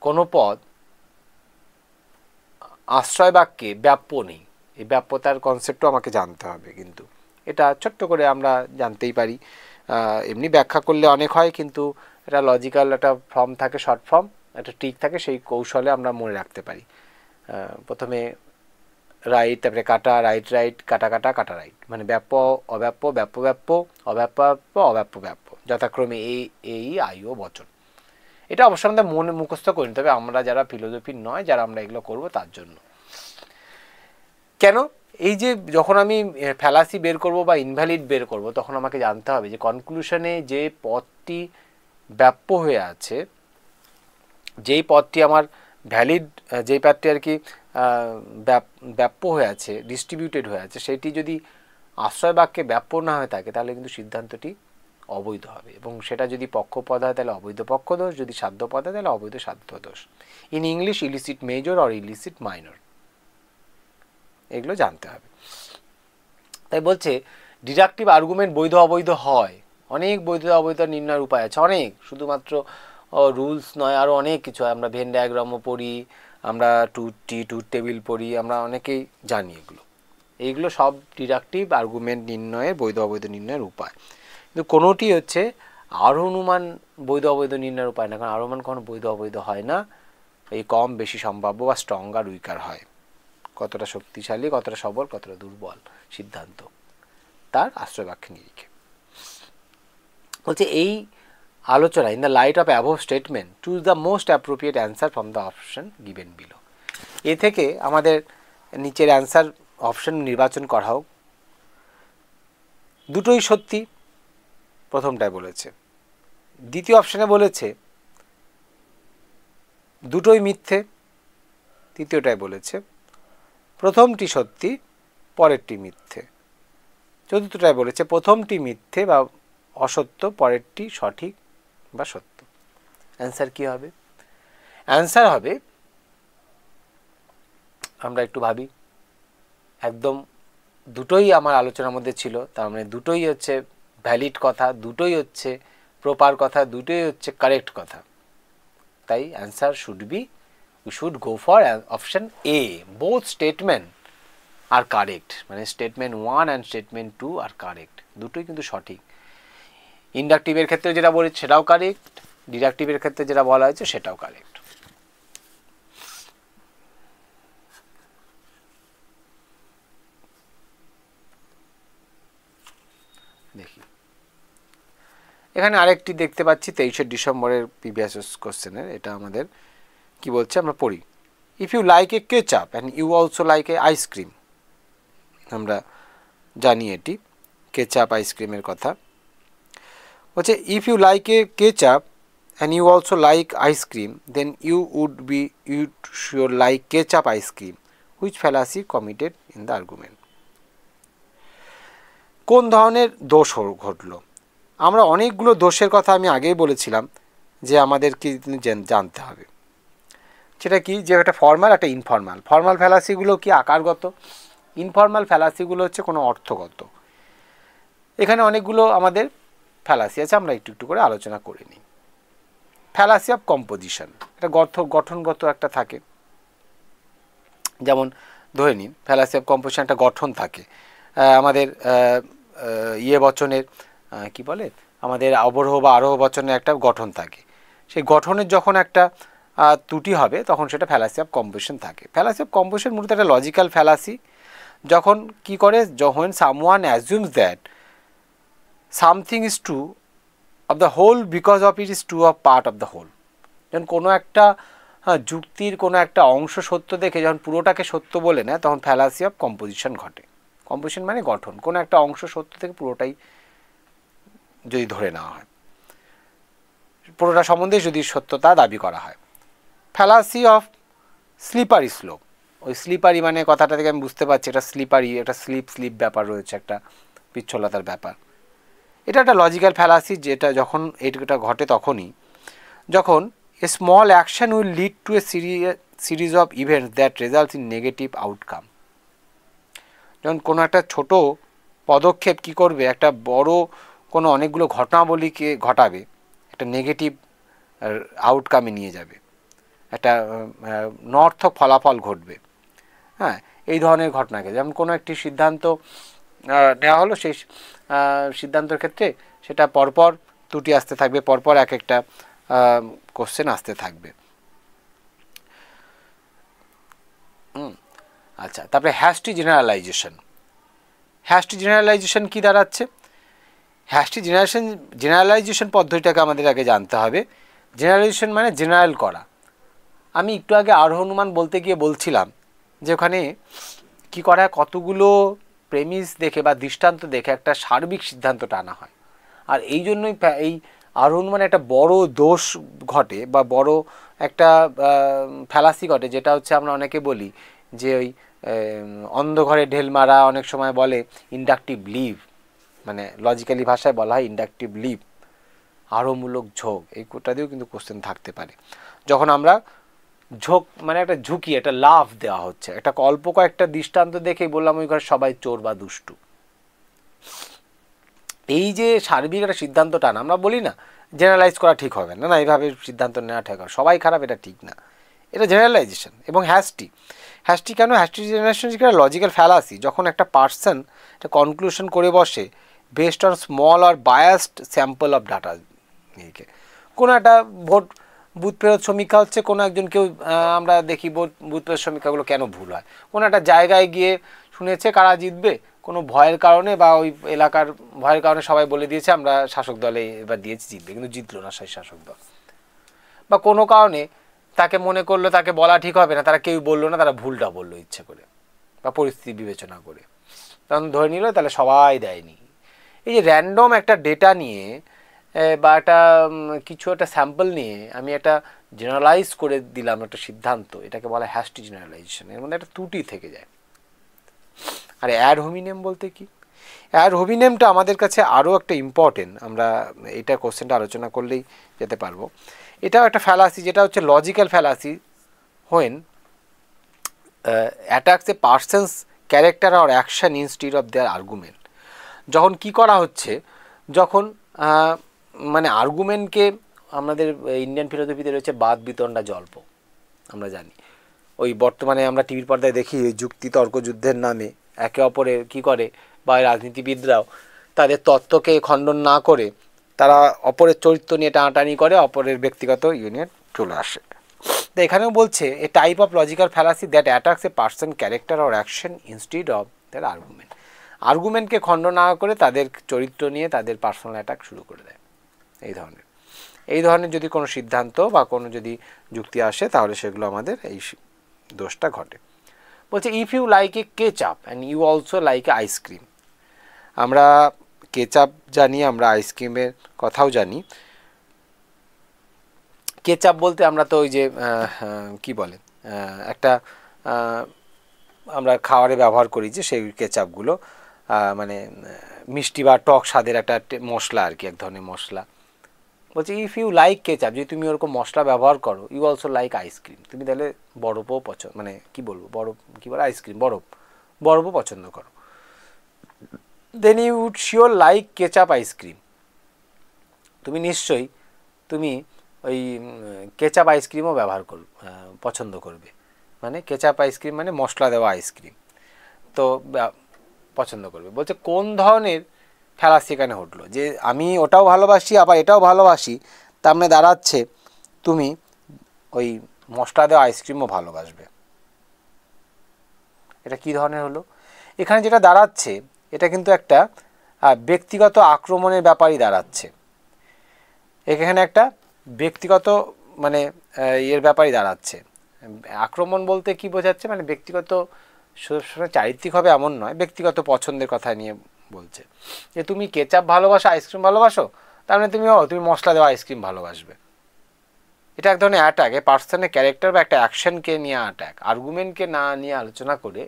[SPEAKER 1] কোনো পদ আশ্রয় বাক্যে ব্যাপ্য নেই, এই ব্যাপ্যতার কনসেপ্টও আমাকে জানতে হবে, কিন্তু এটা ছোট্ট করে আমরা জানতেই পারি, এমনি ব্যাখ্যা করলে অনেক হয়, কিন্তু এটা লজিক্যাল একটা ফর্ম থাকে, শর্ট ফর্ম একটা ট্রিক থাকে, সেই কৌশলে আমরা মনে রাখতে পারি। প্রথমে রাইট, তারপরে কাটা, রাইট রাইট, কাটা কাটা, কাটা রাইট, মানে ব্যাপ্য অব্যাপ্য, ব্যাপ্য ব্যাপ্য, অব্যাপ্য ব্যাপ্য, অব্যাপ্য ব্যাপ্য, যথাক্রমে এই আই ও বচন। এটা অবশ্য আমাদের মনে মুখস্থ করি, তবে আমরা যারা ফিলোসফি নয়, যারা আমরা এগুলো করব তার জন্য। কেন? এই যে যখন আমি ফ্যালাসি বের করব বা ইনভ্যালিড বের করব, তখন আমাকে জানতে হবে যে কনক্লুশনে যে পথটি ব্যাপ্য হয়ে আছে, যেই পথটি আমার ভ্যালিড, যেই পথটি আর কি ব্যাপ্য হয়ে আছে, ডিস্ট্রিবিউটেড হয়ে আছে, সেটি যদি আশ্রয় বাক্যে ব্যাপ্য না হয়ে থাকে, তাহলে কিন্তু সিদ্ধান্তটি অবৈধ হবে। এবং সেটা যদি পক্ষপদ হয় তাহলে অবৈধ পক্ষদোষ, যদি সাধ্যপদ হয় তাহলে অবৈধ সাধ্যদোষ। In English illicit major or illicit minor, এগুলো জানতে হবে। তাই বলছে ডিডাকটিভ আর্গুমেন্ট বৈধ অবৈধ হয়, অনেক বৈধ অবৈধ নির্ণয়ের উপায় আছে, অনেক, শুধুমাত্র রুলস নয়, আরও অনেক কিছু হয়। আমরা ভেন ডায়াগ্রামও পড়ি, আমরা ট্রুথ টেবিল পড়ি, আমরা অনেকেই জানি এগুলো। এইগুলো সব ডিডাকটিভ আর্গুমেন্ট নির্ণয়ের বৈধ অবৈধ নির্ণয়ের উপায়। কিন্তু কোনোটি হচ্ছে আরোহনুমান বৈধ অবৈধ নির্ণয়ের উপায় না, কারণ আরোহমান কোনো বৈধ অবৈধ হয় না, এই কম বেশি সম্ভাব্য বা স্ট্রং আর উইকার হয়, কতটা শক্তিশালী, কতটা সবল, কতটা দুর্বল সিদ্ধান্ত, তার আশ্রয় বাক্যে নিরিখে। বলছে এই আলোচনা, in the light of above statement choose the most appropriate answer from the option given below. এ থেকে আমাদের নিচের অ্যান্সার অপশন নির্বাচন করা হোক। দুটোই সত্যি, প্রথমটায় বলেছে। দ্বিতীয় অপশানে বলেছে দুটোই মিথ্যে, তৃতীয়টায় বলেছে প্রথমটি সত্যি, পরেরটি মিথ্যে। চতুর্থটায় বলেছে প্রথমটি মিথ্যে বা অসত্য, পরেরটি সঠিক বা সত্য। অ্যান্সার কি হবে? অ্যান্সার হবে, আমরা একটু ভাবি, একদম দুটোই আমার আলোচনার মধ্যে ছিল, তার মানে দুটোই হচ্ছে ভ্যালিড কথা, দুটোই হচ্ছে প্রপার কথা, দুটোই হচ্ছে কারেক্ট কথা। তাই answer should be, we should go for option A, both statement are correct, মানে statement 1 and statement 2 are correct, দুটোই কিন্তু সঠিক। ইন্ডাকটিভের ক্ষেত্রে যেটা বলেছে সেটাও কারেক্ট, ডিডাকটিভের ক্ষেত্রে যেটা বলা হয়েছে সেটাও কারেক্ট। দেখি এখানে আরেকটি দেখতে পাচ্ছি 23শে ডিসেম্বরের প্রিভিয়াস কোশ্চেনের, এটা আমাদের কি বলছে আমরা পড়ি। If you like a ketchup and you also like a ice cream, আমরা জানি এটি কেচাপ আইসক্রিমের কথা। বলছে if you like a ketchup and you also like ice cream then you should like ketchup ice cream, which fallacy committed in the argument. কোন ধরনের দোষ ঘটলো? আমরা অনেকগুলো দোষের কথা আমি আগেই বলেছিলাম যে আমাদেরকে জানতে হবে, সেটা কি, যে একটা ফর্মাল একটা ইনফর্মাল। ফর্মাল ফ্যালাসিগুলো কি আকারগত, ইনফর্মাল ফ্যালাসিগুলো হচ্ছে কোনো অর্থগত। এখানে অনেকগুলো আমাদের ফ্যালাসি আছে, আমরা একটু একটু করে আলোচনা করে নিই। ফ্যালাসি অফ কম্পোজিশন, এটা গঠনগত একটা থাকে, যেমন ধরে নিন ফ্যালাসি অফ কম্পোজিশন একটা গঠন থাকে, আমাদের বচনের কি বলে, আমাদের অবরোহ বা আরোহ বচনের একটা গঠন থাকে, সেই গঠনের যখন একটা ত্রুটি হবে তখন সেটা ফ্যালাসি অফ কম্পোজিশন থাকে। ফ্যালাসি অফ কম্পোজিশন মূলত একটা লজিক্যাল ফ্যালাসি, যখন কি করে, যখন someone assumes that something is true of the whole because of it is true of part of the whole. যখন কোনো একটা যুক্তির কোনো একটা অংশ সত্য দেখে যখন পুরোটাকে সত্য বলে নেয়, তখন ফ্যালাসি অফ কম্পোজিশন ঘটে। কম্পোজিশন মানে গঠন, কোনো একটা অংশ সত্য থেকে পুরোটাই যদি ধরে নেওয়া হয়, পুরোটা সম্বন্ধে যদি সত্যতা দাবি করা হয়। ফ্যালাসি অফ স্লিপারি স্লোপ, ওই স্লিপারি মানে কথাটা থেকে আমি বুঝতে পারছি এটা স্লিপারি, একটা স্লিপ ব্যাপার রয়েছে, একটা পিচ্ছলতার ব্যাপার। এটা একটা লজিক্যাল ফ্যালাসি, যেটা যখন এটা ঘটে তখনই যখন a small action will lead to a series of events that results in negative outcome. যখন কোনো একটা ছোট পদক্ষেপ কি করবে, একটা বড় কোনো অনেকগুলো ঘটনাবলীকে ঘটাবে, একটা নেগেটিভ আউটকামে নিয়ে যাবে, একটা নর্থক ফলাফল ঘটবে। হ্যাঁ, এই ধরনের ঘটনাকে, যেমন কোনো একটি সিদ্ধান্ত নেওয়া হলো, সেই সিদ্ধান্তের ক্ষেত্রে সেটা পরপর ত্রুটি আসতে থাকবে, পরপর এক একটা কোশ্চেন আসতে থাকবে। আচ্ছা, তারপরে হ্যাস্টি জেনারেলাইজেশন। হ্যাস্টি জেনারেলাইজেশন কী দাঁড়াচ্ছে? হ্যাস্টি জেনারেলাইজেশন পদ্ধতিটাকে আমাদের আগে জানতে হবে। জেনারেলাইজেশন মানে জেনারেল করা। আমি একটু আগে আরোহনুমান বলতে গিয়ে বলছিলাম যে ওখানে কী করা হয়, কতগুলো প্রেমিস দেখে বা দৃষ্টান্ত দেখে একটা সার্বিক সিদ্ধান্ত টানা হয়। আর এই জন্যই এই আরোহনুমানে একটা বড় দোষ ঘটে বা বড় একটা ফ্যালাসি ঘটে, যেটা হচ্ছে আমরা অনেকে বলি যে ওই অন্ধঘরে ঢেল মারা, অনেক সময় বলে ইন্ডাকটিভ বিলিভ, মানে লজিক্যালি ভাষায় বলা হয় ইন্ডাকটিভ বিলিভ, আরোমূলক ঝোঁক। এই কোটা দিয়েও কিন্তু কোশ্চেন থাকতে পারে। যখন আমরা ঝোঁক মানে একটা ঝুঁকি, একটা লাভ দেওয়া হচ্ছে, একটা অল্প কয়েকটা দৃষ্টান্ত দেখেই বললাম ওই ঘরে সবাই চোর বা দুষ্টু। এই যে সার্বিক একটা সিদ্ধান্ত টানা, আমরা বলি না জেনারেলাইজ করা ঠিক হবে না, না এইভাবে সিদ্ধান্ত নেওয়া ঠিক হবে, সবাই খারাপ, এটা ঠিক না, এটা জেনারেলাইজেশন। এবং হ্যাস্টি কেন? Hasty generalisation logical fallacy. যখন একটা পার্সন একটা কনক্লুশন করে বসে based on small or biased sample of data নিয়ে, কোনো একটা বুথ ফেরত সমীক্ষা হচ্ছে, কোনো একজন কেউ আমরা দেখি বুথ ফেরত সমীক্ষাগুলো কেন ভুল হয়, কোনো একটা জায়গায় গিয়ে শুনেছে কারা জিতবে, কোনো ভয়ের কারণে বা ওই এলাকার ভয়ের কারণে সবাই বলে দিয়েছে আমরা শাসক দলে এবার দিয়েছি জিতবে, কিন্তু জিতলো না সেই শাসক দল। বা কোনো কারণে তাকে মনে করলো তাকে বলা ঠিক হবে না, তারা কেউ বললো না, তারা ভুলটা বললো ইচ্ছে করে বা পরিস্থিতি বিবেচনা করে, তখন ধরে নিল তাহলে সবাই দেয়নি। এই যে র্যান্ডম একটা ডেটা নিয়ে বা একটা কিছু একটা স্যাম্পল নিয়ে আমি একটা জেনারেলাইজ করে দিলাম একটা সিদ্ধান্ত, এটাকে বলা হ্যাস্টি জেনারেলাইজেশন। এর মধ্যে একটা ত্রুটি থেকে যায়। আর অ্যাড হোমিনেম বলতে কি? অ্যাড হোমিনেমটা আমাদের কাছে আরও একটা ইম্পর্টেন্ট, আমরা এটা কোশ্চেনটা আলোচনা করলেই যেতে পারবো। এটাও একটা ফ্যালাসি, যেটা হচ্ছে logical fallacy when attacks a person's character or action instead of their argument. যখন কি করা হচ্ছে, যখন মানে আর্গুমেন্টকে, আমাদের ইন্ডিয়ান ফিলোসফিতে রয়েছে বাদ বিতণ্ডা জল্প, আমরা জানি ওই বর্তমানে আমরা টিভির পর্দায় দেখি যুক্তি তর্ক যুদ্ধের নামে একে অপরের কী করে, বা রাজনীতিবিদরাও তাদের তত্ত্বকে খণ্ডন না করে তারা অপরের চরিত্র নিয়ে টানাটানি করে, অপরের ব্যক্তিগত ইউনিয়ন চলে আসে। তো এখানেও বলছে a type of logical fallacy that attacks a person character or action instead of their argument. আর্গুমেন্টকে খণ্ড না করে তাদের চরিত্র নিয়ে তাদের পার্সোনাল অ্যাটাক শুরু করে দেয়। এই ধরনের যদি কোনো সিদ্ধান্ত বা কোনো যদি যুক্তি আসে, তাহলে সেগুলো আমাদের এই দোষটা ঘটে। বলছে if you like a ketchup and you also like a ice cream. আমরা কেচাপ জানি, আমরা আইসক্রিমের কথাও জানি। কেচাপ বলতে আমরা তো ওই যে কি বলে একটা আমরা খাবারে ব্যবহার করি যে সেই কেচাপগুলো, মানে মিষ্টি বা টক স্বাদের একটা মশলা আর কি, এক ধরনের মশলা। বলছে ইফ ইউ লাইক কেচাপ, যদি তুমি ওরকম মশলা ব্যবহার করো, ইউ অলসো লাইক আইসক্রিম, তুমি তাহলে বরফও পছন্দ, মানে কি বলবো, বরফ কী বলে, আইসক্রিম, বরফও পছন্দ করো। Then you would sure like ketchup ice cream, তুমি নিশ্চয়ই তুমি ওই কেচাপ আইসক্রিমও ব্যবহার পছন্দ করবে। মানে কেচাপ আইসক্রিম মানে মশলা দেওয়া আইসক্রিম, তো পছন্দ করবে। বলছে কোন ধরনের ফ্যালাসি এখানে ঘটলো, যে আমি ওটাও ভালোবাসি আবার এটাও ভালোবাসি, তার মানে দাঁড়াচ্ছে তুমি ওই মশলা দেওয়া আইসক্রিমও ভালোবাসবে। এটা কি ধরনের হলো? এখানে যেটা দাঁড়াচ্ছে এটা কিন্তু একটা ব্যক্তিগত আক্রমণের ব্যাপারই দাঁড়াচ্ছে। এখানে একটা ব্যক্তিগত মানে এর ব্যাপারই দাঁড়াচ্ছে। আক্রমণ বলতে কি বোঝাচ্ছে, মানে ব্যক্তিগত, সবসময় চারিত্রিক হবে এমন নয়, ব্যক্তিগত পছন্দের কথা নিয়ে বলছে। যে তুমি কেচাপ ভালোবাসো, আইসক্রিম ভালোবাসো, তার মানে তুমি মশলা দেওয়া আইসক্রিম ভালোবাসবে। এটা এক ধরনের অ্যাটাক, এ পার্সনের ক্যারেক্টার বা একটা অ্যাকশনকে নিয়ে অ্যাটাক। আর্গুমেন্টকে না নিয়ে আলোচনা করে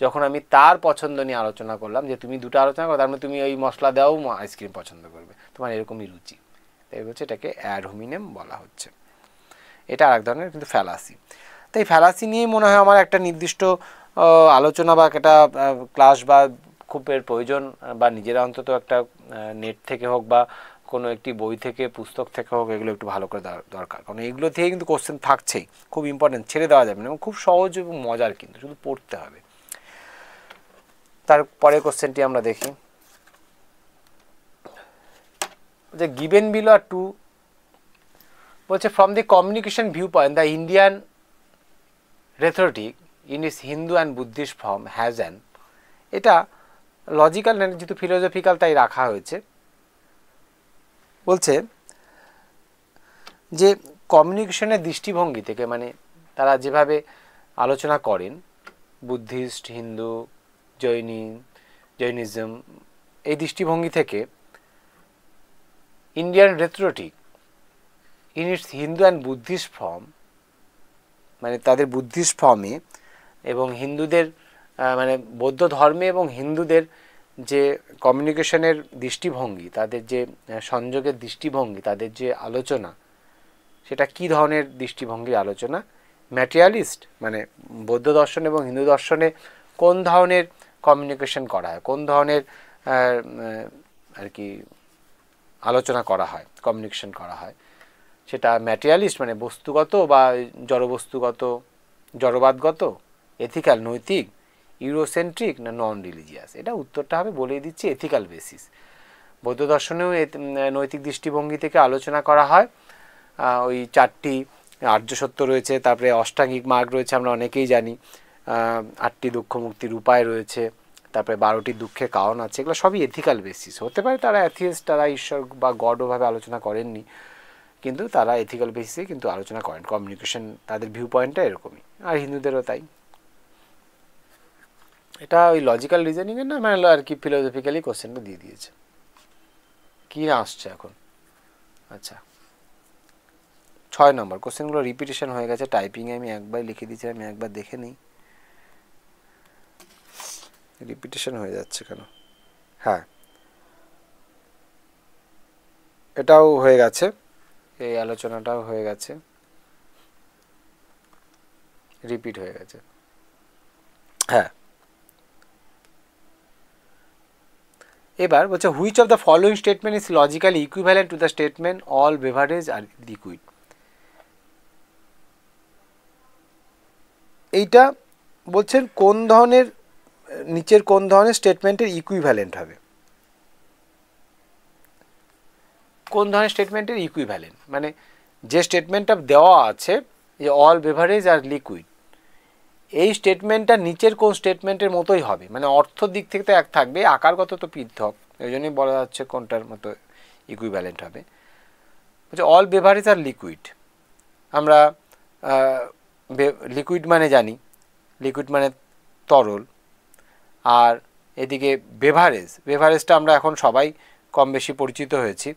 [SPEAKER 1] যখন আমি তার পছন্দ নিয়ে আলোচনা করলাম, যে তুমি দুটো আলোচনা করো, তার মানে তুমি ওই মশলা দেওয়াও আইসক্রিম পছন্দ করবে, তোমার এরকমই রুচি। তাই হচ্ছে এটাকে অ্যাড হোমিনেম বলা হচ্ছে। এটা আরেক ধরনের কিন্তু ফ্যালাসি। তাই ফ্যালাসি নিয়েই মনে হয় আমার একটা নির্দিষ্ট আলোচনা বা একটা ক্লাস বা খুবের প্রয়োজন, বা নিজেরা অন্তত একটা নেট থেকে হোক বা কোনো একটি বই থেকে, পুস্তক থেকে হোক, এগুলো একটু ভালো করে দরকার। কারণ এগুলো থেকে কিন্তু কোশ্চেন থাকছেই, খুব ইম্পর্টেন্ট, ছেড়ে দেওয়া যাবে না, এবং খুব সহজ এবং মজার, কিন্তু শুধু পড়তে হবে। তারপরে কোশ্চেনটি আমরা দেখি যে গিভেন বিলো আর টু, বলছে from the communication view point the Indian rhetoric in its Hindu and Buddhist form has an, এটা লজিক্যাল না, যেহেতু ফিলোসফিক্যাল তাই রাখা হয়েছে। বলছে যে কমিউনিকেশনের দৃষ্টিভঙ্গি থেকে, মানে তারা যেভাবে আলোচনা করেন, বুদ্ধিস্ট, হিন্দু, জৈনিজম, এই দৃষ্টিভঙ্গি থেকে Indian rhetoric in its Hindu and Buddhist form, মানে তাদের বুদ্ধিস্ট ফর্মে এবং হিন্দুদের মানে বৌদ্ধ ধর্মে এবং হিন্দুদের যে কমিউনিকেশনের দৃষ্টিভঙ্গি, তাদের যে সংযোগের দৃষ্টিভঙ্গি, তাদের যে আলোচনা, সেটা কী ধরনের দৃষ্টিভঙ্গির আলোচনা? ম্যাটেরিয়ালিস্ট, মানে বৌদ্ধ দর্শন এবং হিন্দু দর্শনে কোন ধরনের কমিউনিকেশন করা হয়, কোন ধরনের আর কি আলোচনা করা হয়, কমিউনিকেশন করা হয়, সেটা ম্যাটেরিয়ালিস্ট মানে বস্তুগত বা জড়বস্তুগত, জড়বাদগত, এথিক্যাল নৈতিক, ইউরোসেন্ট্রিক না নন রিলিজিয়াস? এটা উত্তরটা হবে, বলেই দিচ্ছি, এথিক্যাল বেসিস। বৌদ্ধ দর্শনেও নৈতিক দৃষ্টিভঙ্গি থেকে আলোচনা করা হয়। ওই 4টি আর্য সত্য রয়েছে, তারপরে অষ্টাঙ্গিক মার্গ রয়েছে, আমরা অনেকেই জানি, 8টি দুঃখ মুক্তির উপায় রয়েছে, তারপরে 12টি দুঃখের কারণ আছে। এগুলো সবই এথিক্যাল বেসিস। হতে পারে তারা অ্যাথিস্ট, তারা ঈশ্বর বা গডভাবে আলোচনা করেননি, কিন্তু তারা এথিক্যাল বেসিসে কিন্তু আলোচনা করেন। কমিউনিকেশন তাদের ভিউ পয়েন্টটা এরকমই, আর হিন্দুদেরও তাই। এটা ওই লজিক্যাল রিজনিংয়ের না, মানে আর কি ফিলোসফিক্যালি কোশ্চেনটা দিয়ে দিয়েছে। কী না আসছে এখন? আচ্ছা, 6 নম্বর কোশ্চেনগুলো রিপিটেশন হয়ে গেছে, টাইপিংয়ে আমি একবার লিখে দিয়েছি, আমি একবার দেখে নিই রিপিটেশন হয়ে যাচ্ছে কেন। হ্যাঁ, এটাও হয়ে গেছে, এই আলোচনাটাও হয়ে গেছে, রিপিট হয়ে গেছে। হ্যাঁ, এবার বলছে which of the following statement is logically equivalent to the statement all beverage are liquid. এইটা বলছেন কোন ধরনের, নিচের কোন ধরনের স্টেটমেন্টের ইকুইভ্যালেন্ট হবে? কোন ধরনের স্টেটমেন্টের ইকুইভ্যালেন্ট মানে যে স্টেটমেন্টটা দেওয়া আছে যে অল বেভারেজ আর লিকুইড, এই স্টেটমেন্টটা নিচের কোন স্টেটমেন্টের মতোই হবে, মানে অর্থ দিক থেকে তো এক থাকবে, আকারগত তো পৃথক, এই জন্যই বলা যাচ্ছে কোনটার মতো ইকুইভ্যালেন্ট হবে। বলছে অল বেভারেজ আর লিকুইড, আমরা লিকুইড মানে জানি, লিকুইড মানে তরল, আর এদিকে বেভারেজটা আমরা এখন সবাই কম বেশি পরিচিত হয়েছি।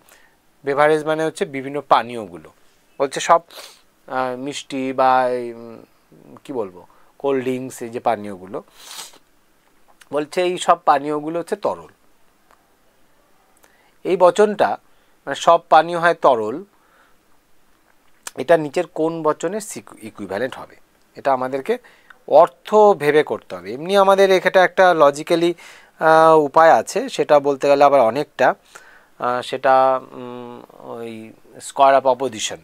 [SPEAKER 1] বেভারেজ মানে হচ্ছে বিভিন্ন পানীয়গুলো, বলছে সব মিষ্টি বা কী বলবো, কোল্ড ড্রিঙ্কস, এই যে পানীয়গুলো, বলছে এই সব পানীয়গুলো হচ্ছে তরল। এই বচনটা মানে সব পানীয় হয় তরল, এটা নিচের কোন বচনের ইকুইভ্যালেন্ট হবে? এটা আমাদেরকে অর্থ ভেবে করতে হবে। এমনি আমাদের এখানে একটা লজিক্যালি উপায় আছে, সেটা বলতে গেলে আবার অনেকটা, সেটা ওই স্কয়ার অফ অপোজিশন,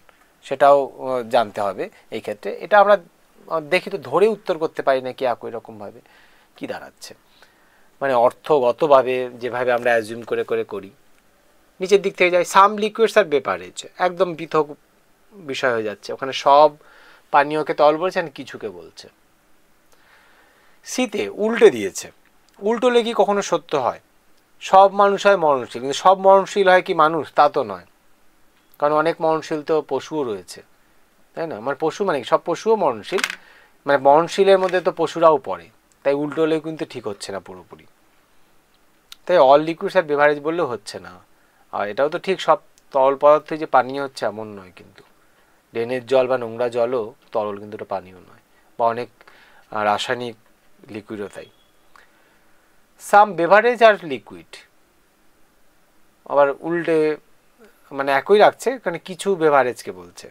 [SPEAKER 1] সেটাও জানতে হবে এই ক্ষেত্রে। এটা আমরা দেখি তো ধরে উত্তর করতে পারি না কি একই রকমভাবে, কী দাঁড়াচ্ছে, মানে অর্থগতভাবে যেভাবে আমরা অ্যাজিউম করে করে করি। নিচের দিক থেকে যাই, সাম লিকুইডস আর বেভারেজ, একদম পৃথক বিষয় হয়ে যাচ্ছে, ওখানে সব পানীয়কে তরল বলছে আর কিছুকে বলছে। শীতে উল্টে দিয়েছে, উল্টোলে কি কখনো সত্য হয়? সব মানুষ হয় মরণশীল, কিন্তু সব মরণশীল হয় কি মানুষ? তা তো নয়, কারণ অনেক মরণশীল তো পশুও রয়েছে, তাই না? মানে পশু মানে সব পশুও মরণশীল, মানে মরণশীলের মধ্যে তো পশুরাও পড়ে, তাই উল্টোলেও কিন্তু ঠিক হচ্ছে না পুরোপুরি। তাই অল লিকুইডস আর বেভারেজ বললেও হচ্ছে না। আর এটাও তো ঠিক সব তরল পদার্থ যে পানীয় হচ্ছে এমন নয়, কিন্তু ড্রেনের জল বা নোংরা জলও তরল, কিন্তু ওটা পানীয় নয়, বা অনেক রাসায়নিক লিকুইডও তাই। সাম বেভারেজ আর লিকুইড আবার উল্টে মানে একই রাখছে, কারণ কিছু বেভারেজকে বলছে,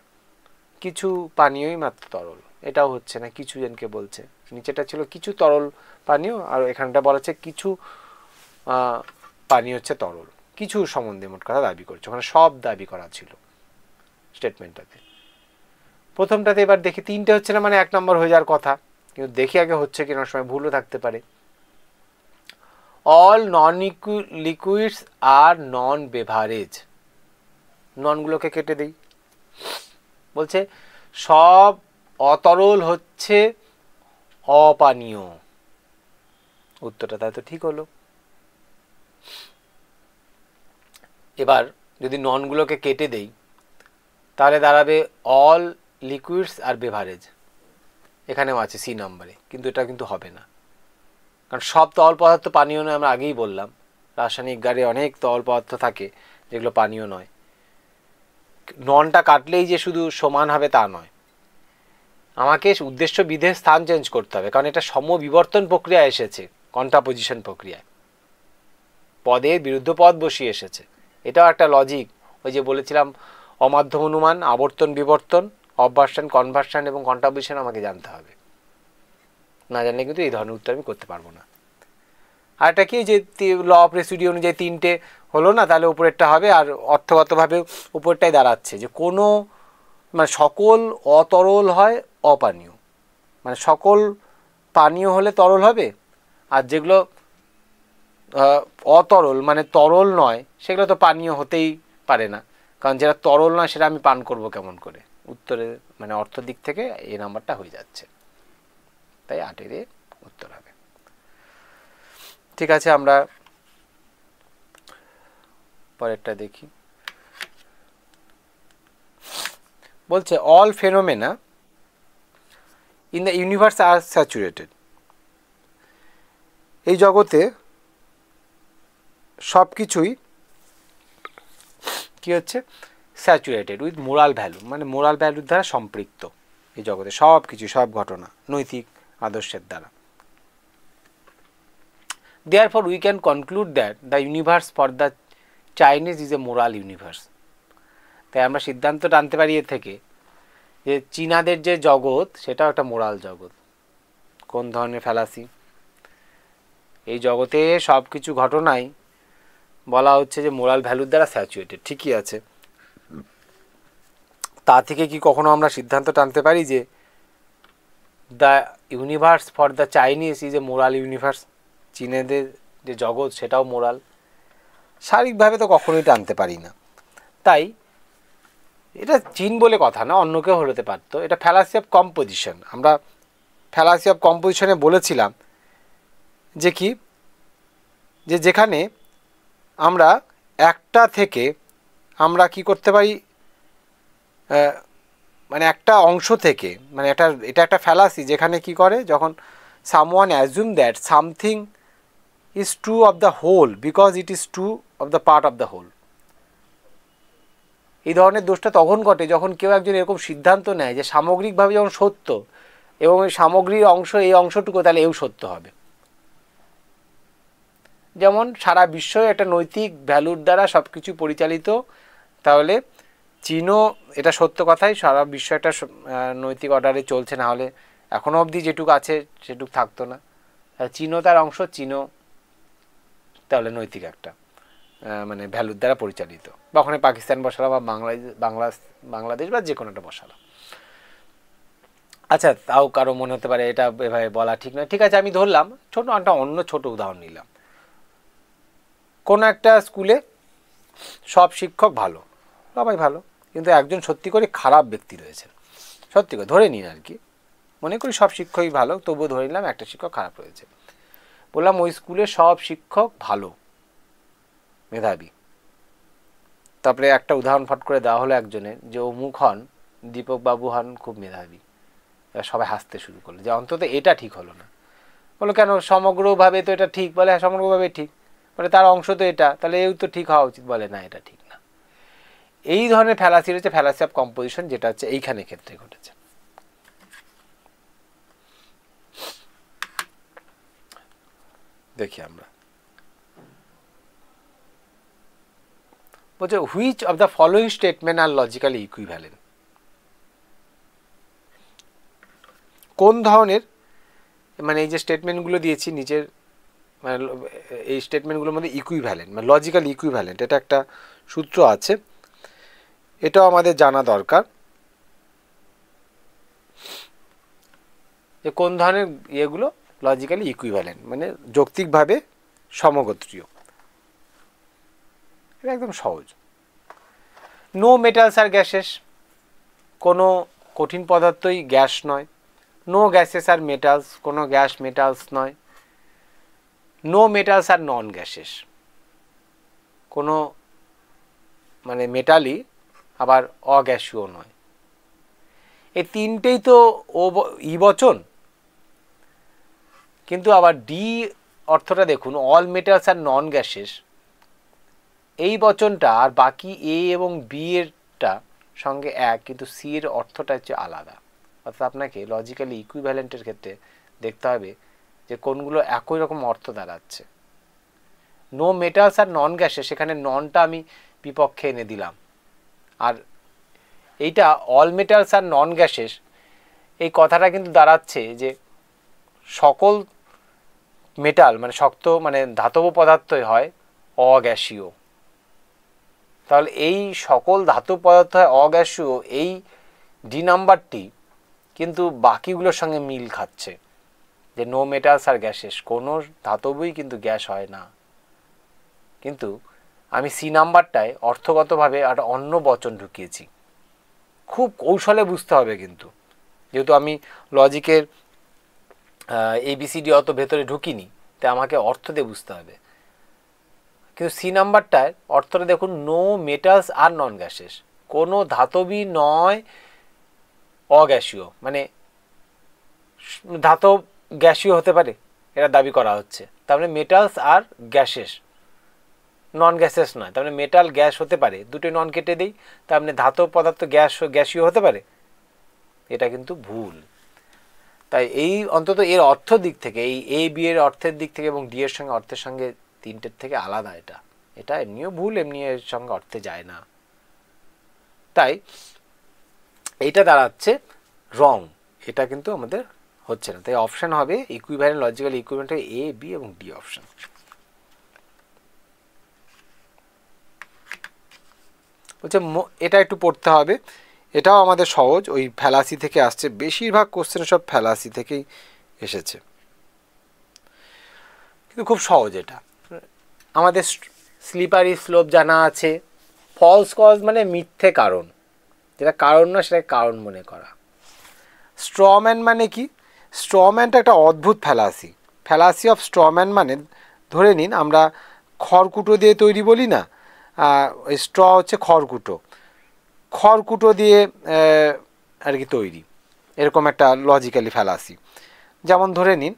[SPEAKER 1] কিছু পানীয়ই মাত্র তরল, এটাও হচ্ছে না, কিছু জনকে বলছে। নিচেটা ছিল কিছু তরল পানীয়, আর এখানটা বলা হচ্ছে কিছু পানীয় হচ্ছে তরল, কিছু সম্বন্ধে মোট কথা দাবি করছে, ওখানে সব দাবি করা ছিল স্টেটমেন্টটাতে। প্রথমটাতে এবার দেখি 3টে হচ্ছে না, মানে 1 নম্বর হয়ে যাওয়ার কথা, কিন্তু দেখি আগে হচ্ছে কিনা, সময় ভুলও থাকতে পারে। অল নন লিকুইডস আর নন বেভারেজ, ননগুলোকে কেটে দেই, বলছে সব অতরল হচ্ছে অপানীয়। উত্তরটা তাই তো ঠিক হলো। এবার যদি ননগুলোকে কেটে দেই তাহলে দাঁড়াবে অল লিকুইডস আর বেভারেজ। এখানেও আছে সি নম্বরে, কিন্তু এটা কিন্তু হবে না, কারণ সব তরল পদার্থ পানীয় নয়। আমরা আগেই বললাম রাসায়নিক গাড়ি অনেক তরল পদার্থ থাকে যেগুলো পানীয় নয়। ননটা কাটলেই যে শুধু সমান হবে তা নয়, আমাকে উদ্দেশ্য বিধেয় স্থান চেঞ্জ করতে হবে, কারণ এটা সমবিবর্তন প্রক্রিয়া এসেছে, কন্ট্রাপোজিশন প্রক্রিয়ায় পদের বিরুদ্ধ পদ বসিয়ে এসেছে। এটাও একটা লজিক। ওই যে বলেছিলাম অমাধ্যম অনুমান, আবর্তন বিবর্তন, অবভার্সন কনভার্সন এবং কন্ট্রাপোজিশন আমাকে জানতে হবে, না জানলে কিন্তু এই ধরনের উত্তর আমি করতে পারবো না। আর এটা কি যে ল অফ রেসিডিউ অনুযায়ী তিনটে হলো না, তাহলে উপরেরটা হবে। আর অর্থগতভাবে উপরটাই দাঁড়াচ্ছে যে কোনো মানে সকল অতরল হয় অপানীয়, মানে সকল পানীয় হলে তরল হবে, আর যেগুলো অতরল মানে তরল নয় সেগুলো তো পানীয় হতেই পারে না, কারণ যেটা তরল নয় সেটা আমি পান করব কেমন করে। উত্তরে মানে অর্থ দিক থেকে এই নাম্বারটা হয়ে যাচ্ছে, তাই 8-এর উত্তর হবে। ঠিক আছে, আমরা পরেরটা দেখি। বলছে all phenomena in the universe are saturated. এই জগতে সব কিছুই কী হচ্ছে, স্যাচুরেটেড উইথ মোরাল ভ্যালু, মানে মোরাল ভ্যালুর দ্বারা সম্পৃক্ত। এই জগতে সব কিছু, সব ঘটনা নৈতিক আদর্শের দ্বারা। Therefore we can conclude that the universe for the Chinese is a moral universe. তাই আমরা সিদ্ধান্ত টানতে পারি এর থেকে যে চীনাদের যে জগৎ সেটাও একটা মোরাল জগৎ। কোন ধরনের ফ্যালাসি? এই জগতে সব কিছু ঘটনাই বলা হচ্ছে যে মোরাল ভ্যালুর দ্বারা স্যাচুরেটেড, ঠিকই আছে। তা থেকে কি কখনো আমরা সিদ্ধান্ত টানতে পারি যে the universe for the Chinese is a moral universe, চীনেদের যে জগৎ সেটাও মোরাল? শারীরিকভাবে তো কখনোই টানতে পারি না। তাই এটা চীন বলে কথা না, অন্য কেউ হতে পারতো। এটা ফ্যালাসি অফ কম্পোজিশন। আমরা ফ্যালাসি অফ কম্পোজিশনে বলেছিলাম যে কি, যে যেখানে আমরা একটা থেকে আমরা কি করতে পারি, মানে একটা অংশ থেকে, মানে এটা একটা ফ্যালাসি যেখানে কি করে, যখন someone assume that something is true of the whole because it is true of the part of the whole. এই ধরনের দোষটা তখন ঘটে যখন কেউ একজন এরকম সিদ্ধান্ত নেয় যে সামগ্রিকভাবে যখন সত্য এবং এই সামগ্রিক অংশ এই অংশটুকু, তাহলে এও সত্য হবে। যেমন সারা বিশ্ব একটা নৈতিক ভ্যালুর দ্বারা সব কিছু পরিচালিত, তাহলে চীনও এটা সত্য কথাই, সারা বিশ্ব একটা নৈতিক অর্ডারে চলছে, না হলে এখনও অবধি যেটুকু আছে সেটুকু থাকতো না। চীনও তার অংশ, চীনও তাহলে নৈতিক একটা মানে ভ্যালুর দ্বারা পরিচালিত। বা ওখানে পাকিস্তান বসালো বা বাংলাদেশ বা যে কোনো একটা বসালো। আচ্ছা, তাও কারো মনে হতে পারে এটা এভাবে বলা ঠিক নয়। ঠিক আছে, আমি ধরলাম ছোট একটা অন্য ছোট উদাহরণ নিলাম। কোনো একটা স্কুলে সব শিক্ষক ভালো, সবাই ভালো, কিন্তু একজন সত্যি করে খারাপ ব্যক্তি রয়েছে। সত্যি করে ধরে নিন আর কি, মনে করি সব শিক্ষকই ভালো, তবুও ধরে নিলাম একটা শিক্ষক খারাপ রয়েছে। বললাম ওই স্কুলে সব শিক্ষক ভালো, মেধাবী। তারপরে একটা উদাহরণ ফট করে দেওয়া হলো একজনের, যে অমুক হন, দীপক বাবু হন খুব মেধাবী। সবাই হাসতে শুরু করলো যে অন্তত এটা ঠিক হলো না। বলো কেন, সমগ্রভাবে তো এটা ঠিক। বলে হ্যাঁ সমগ্রভাবে ঠিক। বলে তার অংশ তো এটা, তাহলে এই তো ঠিক হওয়া উচিত। বলে না, এটা ঠিক না। এই ধরনের ফ্যালাসি রয়েছে, ফ্যালাসি অফ কম্পোজিশন, যেটা হচ্ছে এইখানে ক্ষেত্রে ঘটেছে। দেখি আমরা, বলছে which of the following statement are logically equivalent. কোন ধরনের, মানে এই যে স্টেটমেন্টগুলো দিয়েছি নিচের, মানে এই স্টেটমেন্টগুলোর মধ্যে ইকুইভ্যালেন্ট মানে লজিক্যাল ইকুইভ্যালেন্ট, এটা একটা সূত্র আছে, এটাও আমাদের জানা দরকার যে কোন ধরনের ইয়েগুলো লজিক্যালি ইকুইভ্যালেন্ট, মানে যৌক্তিকভাবে সমগোত্রীয়। এটা একদম সহজ। নো মেটালস আর গ্যাসেস, কোনো কঠিন পদার্থই গ্যাস নয়, নো গ্যাসেস আর মেটালস, কোনো গ্যাস মেটালস নয়। নো মেটালস আর নন গ্যাসেস, কোনো মানে মেটালই আবার অগ্যাসীয় নয়। এই তিনটেই তো ই বচন, কিন্তু আবার ডি অর্থটা দেখুন অল মেটালস আর নন গ্যাসেস, এই বচনটা আর বাকি এ এবং বি এরটা সঙ্গে এক, কিন্তু সি এর অর্থটা হচ্ছে আলাদা। অর্থাৎ আপনাকে লজিক্যালি ইকুইভ্যালেন্টের ক্ষেত্রে দেখতে হবে যে কোনগুলো একই রকম অর্থ দাঁড়াচ্ছে। নো মেটালস আর নন গ্যাসেস, সেখানে ননটা আমি বিপক্ষে এনে দিলাম, আর এইটা অল মেটালস আর নন গ্যাসেস, এই কথাটা কিন্তু দাঁড়াচ্ছে যে সকল মেটাল মানে শক্ত মানে ধাতব পদার্থই হয় অগ্যাসীয়। তাহলে এই সকল ধাতব পদার্থ হয় অগ্যাসীয়, এই ডি নাম্বারটি কিন্তু বাকিগুলোর সঙ্গে মিল খাচ্ছে, যে নো মেটালস আর গ্যাসেস, কোনো ধাতবই কিন্তু গ্যাস হয় না। কিন্তু আমি সি নাম্বারটায় অর্থগতভাবে একটা অন্য বচন ঢুকিয়েছি। খুব কৌশলে বুঝতে হবে কিন্তু, যেহেতু আমি লজিকের ABCD অত ভেতরে ঢুকিনি, তাই আমাকে অর্থ দিয়ে বুঝতে হবে। কিন্তু সি নাম্বারটায় অর্থটা দেখুন, নো মেটালস আর নন গ্যাসেস, কোনো ধাতবই নয় অগ্যাসীয়, মানে ধাতব গ্যাসীয় হতে পারে এটা দাবি করা হচ্ছে। তার মানে মেটালস আর গ্যাসেস, নন গ্যাসেস নয়, তার মানে মেটাল গ্যাস হতে পারে, দুটোই নন কেটে দিই, তার মানে ধাতব পদার্থ গ্যাসীয় হতে পারে, এটা কিন্তু ভুল। তাই এই অন্তত এর অর্থ দিক থেকে, এই এ বি এর অর্থের দিক থেকে এবং ডি এর সঙ্গে অর্থের সঙ্গে তিনটের থেকে আলাদা এটা, এটা এমনিও ভুল, এমনি এর সঙ্গে অর্থে যায় না। তাই এইটা দাঁড়াচ্ছে রং, এটা কিন্তু আমাদের হচ্ছে না। তাই অপশন হবে ইকুইভ্যালেন্ট লজিক্যাল ইকুইভ্যালেন্ট হবে এ বি এবং ডি অপশন। বলছে এটা একটু পড়তে হবে, এটাও আমাদের সহজ, ওই ফ্যালাসি থেকে আসছে, বেশিরভাগ কোশ্চেন সব ফ্যালাসি থেকেই এসেছে, কিন্তু খুব সহজ। এটা আমাদের স্লিপারি স্লোপ জানা আছে, ফলস কজ মানে মিথ্যে কারণ, যেটা কারণ না সেটাকে কারণ মনে করা। স্ট্রম্যান মানে কি? স্ট্রম্যানটা একটা অদ্ভুত ফ্যালাসি। ফ্যালাসি অফ স্ট্রম্যান মানে ধরে নিন আমরা খড়কুটো দিয়ে তৈরি বলি না, ওই স্ট্র হচ্ছে খড়কুটো, খড়কুটো দিয়ে আর কি তৈরি, এরকম একটা লজিক্যালি ফ্যালাসি। যেমন ধরে নিন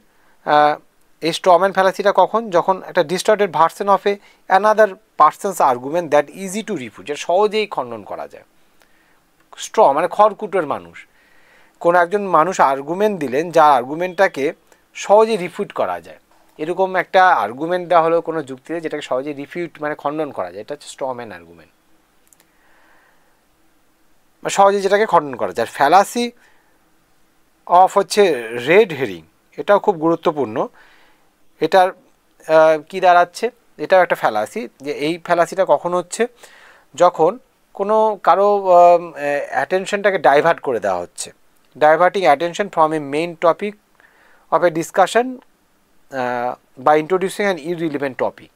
[SPEAKER 1] এই স্ট্রম্যান ফ্যালাসিটা কখন, যখন একটা distorted version of a another person's argument that easy to refute, যেটা সহজেই খণ্ডন করা যায়। স্ট্র মানে খড়কুটোর মানুষ, কোনো একজন মানুষ আর্গুমেন্ট দিলেন যার আর্গুমেন্টটাকে সহজে রিফিউট করা যায়, এরকম একটা আর্গুমেন্ট দেওয়া হলো কোনো যুক্তিতে যেটাকে সহজে রিফিউট মানে খণ্ডন করা যায়, এটা হচ্ছে স্ট্রম্যান আর্গুমেন্ট, সহজে যেটাকে খণ্ডন করা যায়। ফ্যালাসি অফ হচ্ছে রেড হেরিং, এটাও খুব গুরুত্বপূর্ণ। এটার কি দাঁড়াচ্ছে, এটাও একটা ফ্যালাসি, যে এই ফ্যালাসিটা কখন হচ্ছে, যখন কোনো কারো অ্যাটেনশনটাকে ডাইভার্ট করে দেওয়া হচ্ছে, diverting attention from a main topic of a discussion by introducing an irrelevant topic.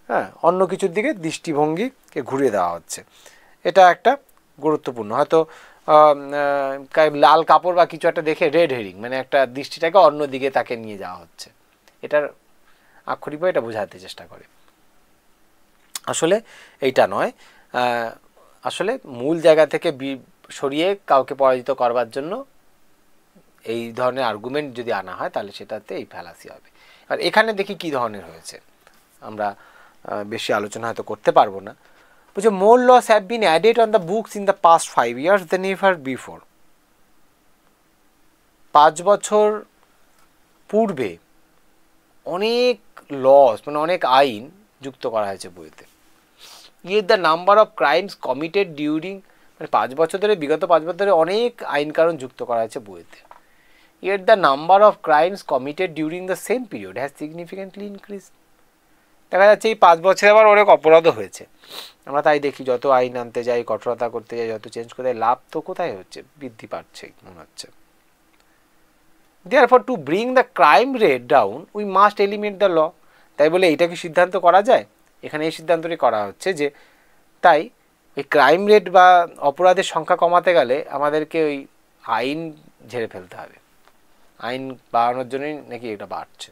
[SPEAKER 1] হ্যাঁ, অন্য কিছুর দিকে দৃষ্টিভঙ্গিকে ঘুরিয়ে দেওয়া হচ্ছে, এটা একটা গুরুত্বপূর্ণ। হয়তো লাল কাপড় বা কিছু একটা দেখে রেড হেরিং মানে একটা দৃষ্টিটাকে অন্য দিকে তাকে নিয়ে যাওয়া হচ্ছে, এটার আক্ষরিকভাবে এটা বোঝাতে চেষ্টা করে। আসলে এইটা নয়, আসলে মূল জায়গা থেকে সরিয়ে কাউকে পরাজিত করবার জন্য এই ধরনের আর্গুমেন্ট যদি আনা হয় তাহলে সেটাতে এই ফ্যালাসি হবে। আর এখানে দেখি কি ধরনের হয়েছে, আমরা বেশি আলোচনা হয়তো করতে পারবো না। বলছে more laws have been added on the books in the past 5 years than ever before. 5 বছর পূর্বে অনেক লস মানে অনেক আইন যুক্ত করা হয়েছে বইতে। ইয়ে the number of crimes committed during, মানে 5 বছর ধরে, বিগত 5 বছর ধরে অনেক আইন কারণ যুক্ত করা হয়েছে বইতে। Yet the number of crimes committed during the same period has significantly increase. দেখা যাচ্ছে এই 5 বছরে আবার অনেক অপরাধও হয়েছে। আমরা তাই দেখি যত আইন আনতে যাই, কঠোরতা করতে যাই, যত চেঞ্জ করতে যাই, লাভ তো কোথায় হচ্ছে, বৃদ্ধি পাচ্ছে মনে হচ্ছে। Therefore, to bring the crime rate down, we must eliminate the law. তাই বলে এইটা কি সিদ্ধান্ত করা যায়? এখানে এই সিদ্ধান্তটি করা হচ্ছে যে তাই এই ক্রাইম রেট বা অপরাধের সংখ্যা কমাতে গেলে আমাদেরকে ওই আইন ঝেড়ে ফেলতে হবে, আইন বাড়ানোর জন্যই নাকি এটা বাড়ছে।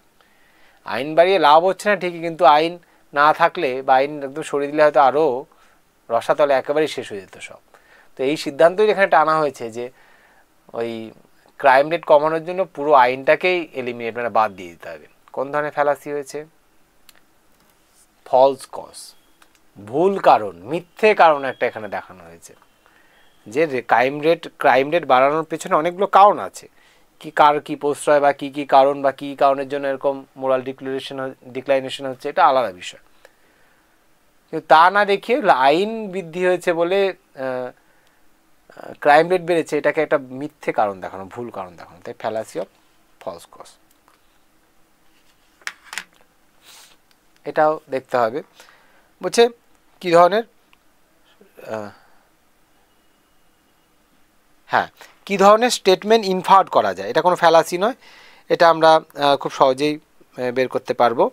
[SPEAKER 1] আইন বাড়িয়ে লাভ হচ্ছে না ঠিকই, কিন্তু আইন না থাকলে বা আইন একদম সরিয়ে দিলে হয়তো আরও রসাতলে একেবারেই শেষ হয়ে যেত সব। তো এই সিদ্ধান্তই এখানে টানা হয়েছে যে ওই ক্রাইম রেট কমানোর জন্য পুরো আইনটাকেই এলিমিনেট মানে বাদ দিয়ে দিতে হবে। কোন ধরনের ফ্যালাসি হয়েছে? ফলস কজ, ভুল কারণ, মিথ্যে কারণ একটা এখানে দেখানো হয়েছে যে ক্রাইম রেট বাড়ানোর পেছনে অনেকগুলো কারণ আছে। কি প্রশ্রয় বা কি কারণ বা কি কারণের জন্য এরকম মোরাল ডিক্লাইনেশন হচ্ছে এটা আলাদা বিষয়, কিন্তু তা না দেখিয়ে আইন বৃদ্ধি হয়েছে বলে ক্রাইম রেট বেড়েছে এটাকে একটা মিথ্যে কারণ দেখানো, ভুল কারণ দেখানো, তাই ফ্যালাসি অফ ফলস কজ। এটাও দেখতে হবে। বলছে কি ধরনের কি ধরনের স্টেটমেন্ট ইনফার্ট করা যায়, এটা কোনো ফ্যালাসি নয়, এটা আমরা খুব সহজেই বের করতে পারবো।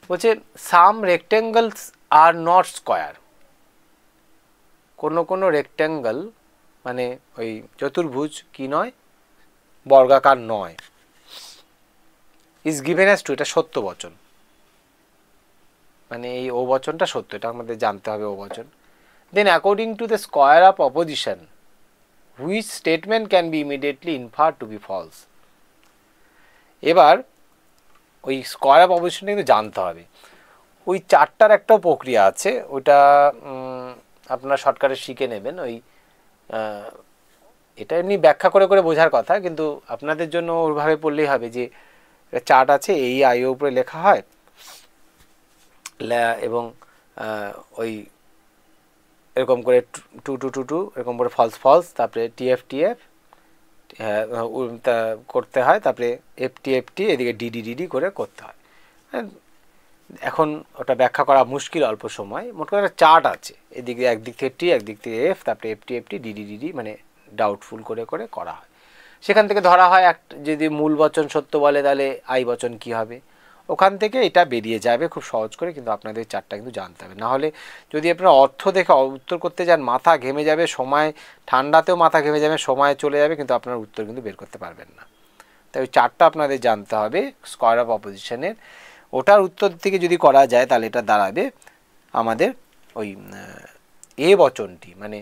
[SPEAKER 1] বলছে সাম রেক্টেঙ্গলস আর নট স্কোয়ার, কোনো রেক্টেঙ্গল মানে ওই চতুর্ভুজ কি নয়, বর্গাকার নয়, ইজ গিভেন অ্যাজ ট্রু, এটা সত্য বচন, মানে এই ও বচনটা সত্য, এটা আমাদের জানতে হবে ও বচন। Then according to the square of opposition which statement can be immediately inferred to be false. এবার ওই স্কোয়ার অফ অপোজিশনটা কিন্তু জানতে হবে। ওই চারটার একটাও প্রক্রিয়া আছে, ওইটা আপনারা শর্টকাটে শিখে নেবেন। ওই এটা এমনি ব্যাখ্যা করে বোঝার কথা, কিন্তু আপনাদের জন্য ওইভাবে পড়লেই হবে যে চার্ট আছে, এই আইও উপরে লেখা হয় এবং ওই এরকম করে 2 2 2 2 এরকম করে ফলস, তারপরে TF করতে হয়, তারপরে FT এদিকে DD করে করতে হয়। এখন ওটা ব্যাখ্যা করা মুশকিল অল্প সময়। মোট কথা একটা চার্ট আছে, এদিকে একদিক থেকে T, একদিক থেকে F, তারপরে FT DD মানে ডাউটফুল করে করা হয়। সেখান থেকে ধরা হয় যদি মূল বচন সত্য বলে তাহলে আই বচন কি হবে, ওখান থেকে এটা বেরিয়ে যাবে খুব সহজ করে। কিন্তু আপনাদের চারটা কিন্তু জানতে হবে, না হলে যদি আপনারা অর্থ দেখে উত্তর করতে যান মাথা ঘেমে যাবে, সময় ঠান্ডাতেও মাথা ঘেমে যাবে, সময় চলে যাবে, কিন্তু আপনার উত্তর কিন্তু বের করতে পারবেন না। তাই ওই চারটা আপনাদের জানতে হবে স্কোয়ার অফ অপোজিশনের। ওটার উত্তর থেকে যদি করা যায় তাহলে এটা দাঁড়াবে আমাদের ওই এ বচনটি, মানে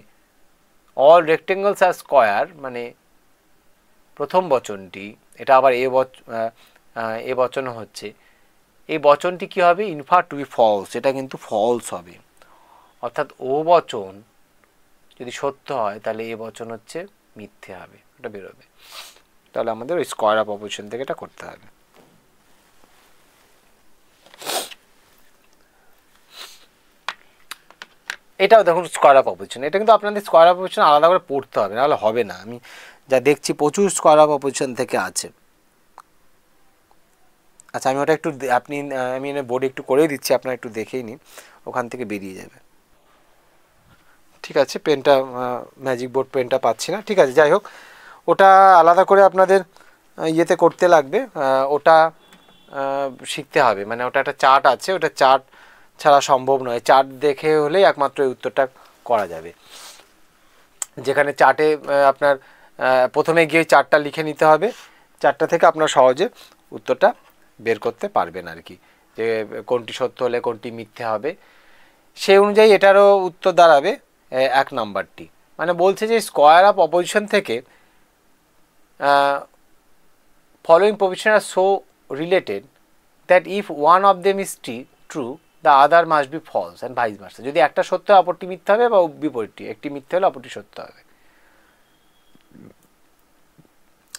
[SPEAKER 1] অল রেক্টেঙ্গলস আর স্কোয়ার, মানে প্রথম বচনটি, এটা আবার এ বচন হচ্ছে, এই বচনটি কি হবে, ইনফার টু বি ফলস, এটা কিন্তু ফলস হবে। অর্থাৎ ও বচন যদি সত্য হয় তাহলে এ বচন হচ্ছে মিথ্যে হবে, এটা বেরোবে। তাহলে আমাদের ওই স্কোয়ার অফ অপোজিশন থেকে এটা করতে হবে। এটাও দেখুন স্কোয়ার অফ অপোজিশন, এটা কিন্তু আপনাদের স্কোয়ার অফ অপোজিশন আলাদা করে পড়তে হবে, নাহলে হবে না। আমি যা দেখছি প্রচুর স্কোয়ার অফ অপোজিশন থেকে আছে। আচ্ছা আমি ওটা একটু আমি বোর্ডে একটু করে দিচ্ছি, আপনারা একটু দেখেই নিন, ওখান থেকে বেরিয়ে যাবে। ঠিক আছে, পেনটা ম্যাজিক বোর্ড পেনটা পাচ্ছি না, ঠিক আছে, যাই হোক, ওটা আলাদা করে আপনাদের ইয়েতে করতে লাগবে, ওটা শিখতে হবে। মানে ওটা একটা চার্ট আছে, ওটা চার্ট ছাড়া সম্ভব নয়, চার্ট দেখে হলেই একমাত্র এই উত্তরটা করা যাবে। যেখানে চার্টে আপনার প্রথমে গিয়ে চার্টটা লিখে নিতে হবে, চার্টটা থেকে আপনার সহজে উত্তরটা বের করতে পারবেন আর কি, যে কোনটি সত্য হলে কোনটি মিথ্যে হবে। সেই অনুযায়ী এটারও উত্তর দাঁড়াবে 1 নম্বরটি। মানে বলছে যে স্কোয়ার অফ অপোজিশন থেকে following proposition are so related that if one of them is true the other must be false and vice versa. যদি একটা সত্য হয় অপরটি মিথ্যা হবে, বা বিপরীতটি, একটি মিথ্যা হলে অপরটি সত্য হবে।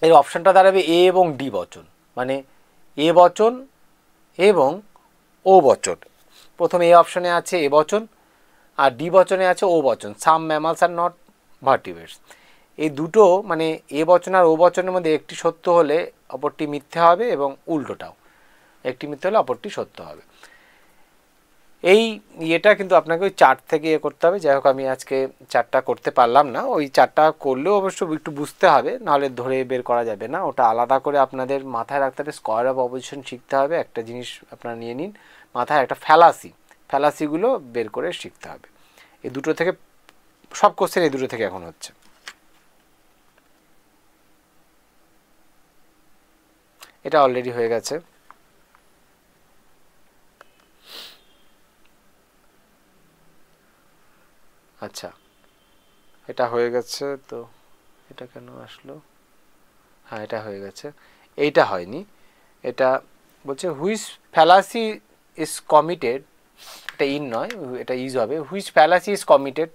[SPEAKER 1] এর অপশনটা দাঁড়াবে এ এবং ডি বচন, মানে এ বচন এবং ও বচন। প্রথমে এ অপশনে আছে এ বচন, আর ডি বচনে আছে ও বচন, সাম ম্যামালস আর নট ভার্টিব্রেটস। এই দুটো মানে এ বচন আর ও বচনের মধ্যে একটি সত্য হলে অপরটি মিথ্যা হবে, এবং উল্টোটাও, একটি মিথ্যা হলে অপরটি সত্য হবে। এই ইয়েটা কিন্তু আপনাকে ওই চার্ট থেকে করতে হবে। যাই হোক, আমি আজকে চার্টটা করতে পারলাম না, ওই চার্টটা করলেও অবশ্য একটু বুঝতে হবে, নাহলে ধরে বের করা যাবে না। ওটা আলাদা করে আপনাদের মাথায় রাখতে হবে, স্কোয়ার অফ অপোজিশন শিখতে হবে। একটা জিনিস আপনারা নিয়ে নিন মাথায়, একটা ফ্যালাসিগুলো বের করে শিখতে হবে। এই দুটো থেকে সব কোশ্চেন এই দুটো থেকে এখন হচ্ছে। এটা অলরেডি হয়ে গেছে। আচ্ছা, এটা হয়ে গেছে, তো এটা কেন আসলো? হ্যাঁ, এটা হয়ে গেছে, এইটা হয়নি। এটা বলছে হুইচ ফ্যালাসি ইজ কমিটেড, এটা ইন নয়, এটা ইজ হবে, হুইচ ফ্যালাসি ইজ কমিটেড,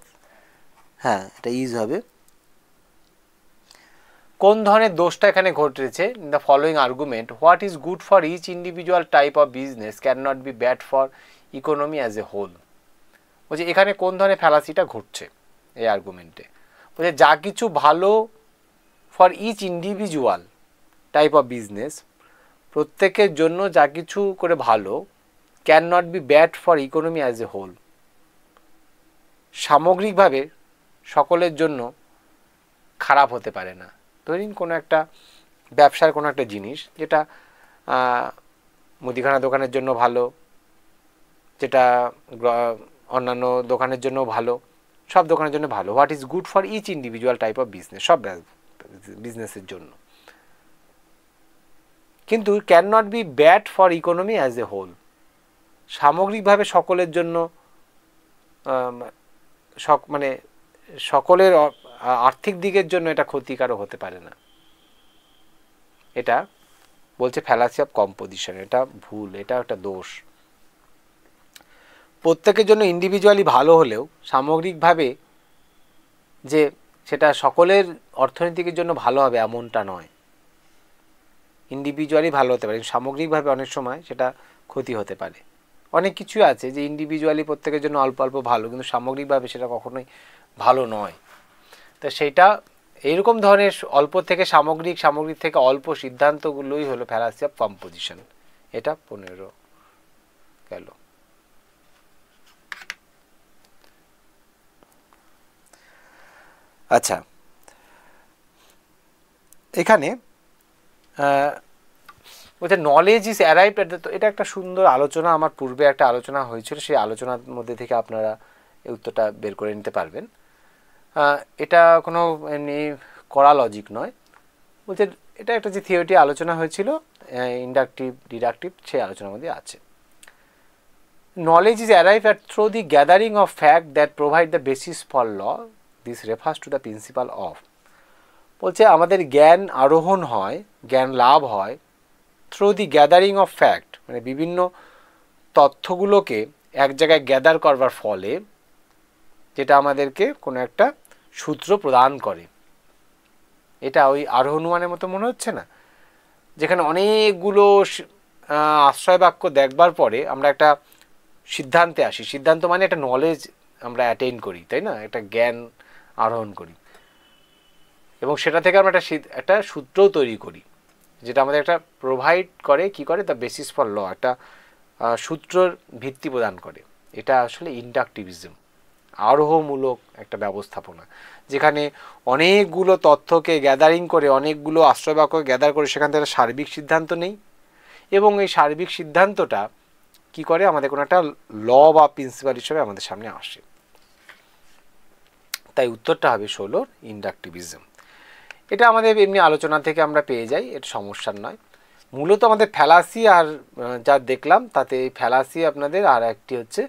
[SPEAKER 1] হ্যাঁ এটা ইজ হবে। কোন ধরনের দোষটা এখানে ঘটেছে? In the following argument, what is good for each individual type of business can not be bad for economy as a whole. বলছে এখানে কোন ধরনের ফ্যালাসিটা ঘটছে এই আর্গুমেন্টে? বলছে যা কিছু ভালো for each individual type of business, প্রত্যেকের জন্য যা কিছু করে ভালো, can not be bad for economy as a whole, সামগ্রিকভাবে সকলের জন্য খারাপ হতে পারে না। ধরুন কোনো একটা ব্যবসার কোনো একটা জিনিস যেটা মুদিখানা দোকানের জন্য ভালো, যেটা অন্যান্য দোকানের জন্য ভালো, সব দোকানের জন্য ভালো। What is good for each individual type of business, সব বিজনেসের জন্য, কিন্তু can not be bad for economy as a whole, সামগ্রিকভাবে সকলের জন্য মানে সকলের আর্থিক দিকের জন্য এটা ক্ষতিকারক হতে পারে না। এটা বলছে ফ্যালাসি অফ কম্পোজিশন, এটা ভুল, এটা একটা দোষ। প্রত্যেকের জন্য ইন্ডিভিজুয়ালি ভালো হলেও সামগ্রিকভাবে যে সেটা সকলের অর্থনীতির জন্য ভালো হবে এমনটা নয়। ইন্ডিভিজুয়ালি ভালো হতে পারে, সামগ্রিকভাবে অনেক সময় সেটা ক্ষতি হতে পারে। অনেক কিছুই আছে যে ইন্ডিভিজুয়ালি প্রত্যেকের জন্য অল্প অল্প ভালো, কিন্তু সামগ্রিকভাবে সেটা কখনোই ভালো নয়। তো সেইটা এইরকম ধরনের অল্প থেকে সামগ্রিক, সামগ্রিক থেকে অল্প সিদ্ধান্তগুলোই হলো ফ্যালাসি অফ কম্পোজিশন। এটা 15 গেল। আচ্ছা, এখানে বলছে knowledge is arrived at the, এটা একটা সুন্দর আলোচনা, আমার পূর্বে একটা আলোচনা হয়েছিল, সেই আলোচনার মধ্যে থেকে আপনারা এই উত্তরটা বের করে নিতে পারবেন। এটা কোনো এমনি কড়া লজিক নয়। বলছে এটা একটা যে থিওরিটি আলোচনা হয়েছিল ইন্ডাকটিভ ডিডাকটিভ, সেই আলোচনার মধ্যে আছে। Knowledge is arrive at through the gathering of fact that provide the basis for law, this refers to the principle of. বলছে আমাদের জ্ঞান আরোহণ হয়, জ্ঞান লাভ হয় through the gathering of fact, মানে বিভিন্ন তথ্যগুলোকে এক জায়গায় গ্যাদার করবার ফলে, যেটা আমাদেরকে কোনো একটা সূত্র প্রদান করে। এটা ওই আরোহণমানের মতো মনে হচ্ছে না, যেখানে অনেকগুলো আশ্রয় বাক্য দেখবার পরে আমরা একটা সিদ্ধান্তে আসি। সিদ্ধান্ত মানে একটা নলেজ আমরা অ্যাটেইন করি, তাই না, একটা জ্ঞান আরোহণ করি, এবং সেটা থেকে আমরা একটা সূত্রও তৈরি করি, যেটা আমাদের একটা প্রোভাইড করে, কি করে, দ্য বেসিস ফর ল, একটা সূত্রর ভিত্তি প্রদান করে। এটা আসলে ইন্ডাকটিভিজম, আরোহমূলক একটা ব্যবস্থাপনা, যেখানে অনেকগুলো তথ্যকে গ্যাদারিং করে, অনেকগুলো আশ্রয়বাক্য গ্যাদার করে সেখান থেকে সার্বিক সিদ্ধান্ত নেই, এবং এই সার্বিক সিদ্ধান্তটা কি করে, আমাদের কোনো একটা ল বা প্রিন্সিপাল হিসেবে আমাদের সামনে আসে। তাই উত্তরটা হবে 16 ইন্ডাকটিভিজম। এটা আমাদের এমনি আলোচনা থেকে আমরা পেয়ে যাই, এটা সমস্যার নয়। মূলত আমাদের ফ্যালাসি আর যা দেখলাম তাতে এই ফ্যালাসি আপনাদের, আর একটি হচ্ছে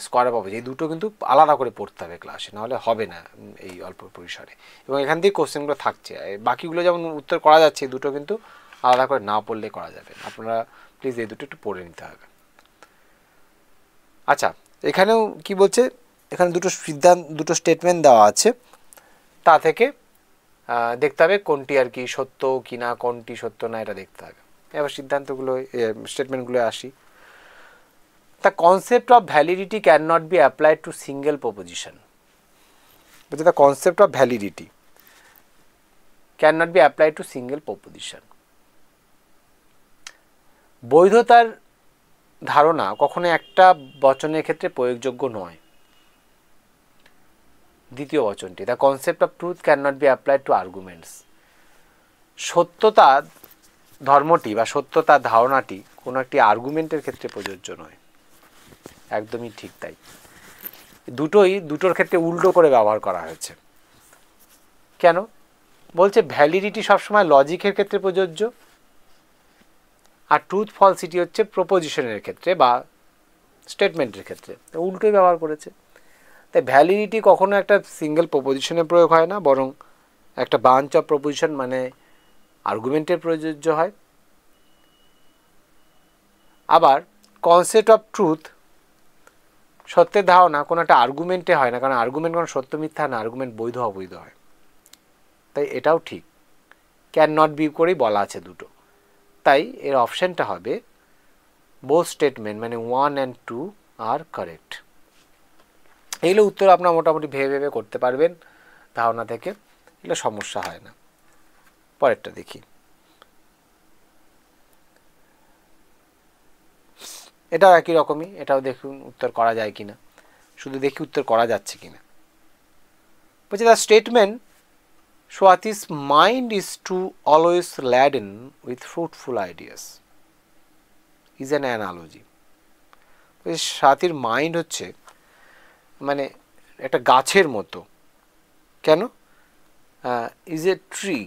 [SPEAKER 1] স্কোয়ার অফ অপোজিট, এই দুটো কিন্তু আলাদা করে পড়তে হবে ক্লাসে, নাহলে হবে না এই অল্প পরিসরে। এবং এখান থেকে কোশ্চেনগুলো থাকছে, বাকিগুলো যেমন উত্তর করা যাচ্ছে, এই দুটো কিন্তু আলাদা করে না পড়লে করা যাবে না। আপনারা প্লিজ এই দুটো একটু পড়ে নিতে হবে। আচ্ছা, এখানেও কি বলছে, এখানে দুটো স্টেটমেন্ট দেওয়া আছে, তা থেকে দেখতে হবে কোনটি আর কি সত্য কি না, কোনটি সত্য না, এটা দেখতে হবে। এবার সিদ্ধান্তগুলো, স্টেটমেন্টগুলো আসি। The concept of validity can not be applied to single proposition. বলছে the concept of validity can not be applied to single proposition. বৈধতার ধারণা কখনো একটা বচনের ক্ষেত্রে প্রয়োগযোগ্য নয়। দ্বিতীয় বচনটি, the concept of truth can not be applied to arguments. সত্যতা ধর্মটি বা সত্যতার ধারণাটি কোনো একটি আর্গুমেন্টের ক্ষেত্রে প্রযোজ্য নয়। একদমই ঠিক তাই, দুটোর ক্ষেত্রে উল্টো করে ব্যবহার করা হয়েছে। কেন? বলছে ভ্যালিডিটি সবসময় লজিকের ক্ষেত্রে প্রযোজ্য, আর ট্রুথ ফলসিটি হচ্ছে প্রপোজিশনের ক্ষেত্রে বা স্টেটমেন্টের ক্ষেত্রে, উল্টোই ব্যবহার করেছে। তাই ভ্যালিডিটি কখনো একটা সিঙ্গেল প্রপোজিশনে প্রয়োগ হয় না, বরং একটা বাঞ্চ অফ প্রপোজিশন মানে আর্গুমেন্টের প্রযোজ্য হয়। আবার কনসেপ্ট অফ ট্রুথ, সত্যের ধারণা কোনো একটা আর্গুমেন্টে হয় না, কারণ আর্গুমেন্ট কোনো সত্য মিথ্যা না, আর্গুমেন্ট বৈধ অবৈধ হয়। তাই এটাও ঠিক, ক্যান নট বি করেই বলা আছে দুটো। তাই এর অপশানটা হবে বোথ স্টেটমেন্ট মানে 1 and 2 আর কারেক্ট। এগুলো উত্তর আপনার মোটামুটি ভেবে ভেবে করতে পারবেন ধারণা থেকে, এগুলো সমস্যা হয় না। পরেরটা দেখি, এটাও একই রকমই, এটাও দেখুন উত্তর করা যায় কিনা, শুধু দেখি উত্তর করা যাচ্ছে কিনা। বলছে the statement Swati's mind is to always laden with fruitful ideas is an analogy. স্বাতীর মাইন্ড হচ্ছে মানে একটা গাছের মতো, কেন? Is a tree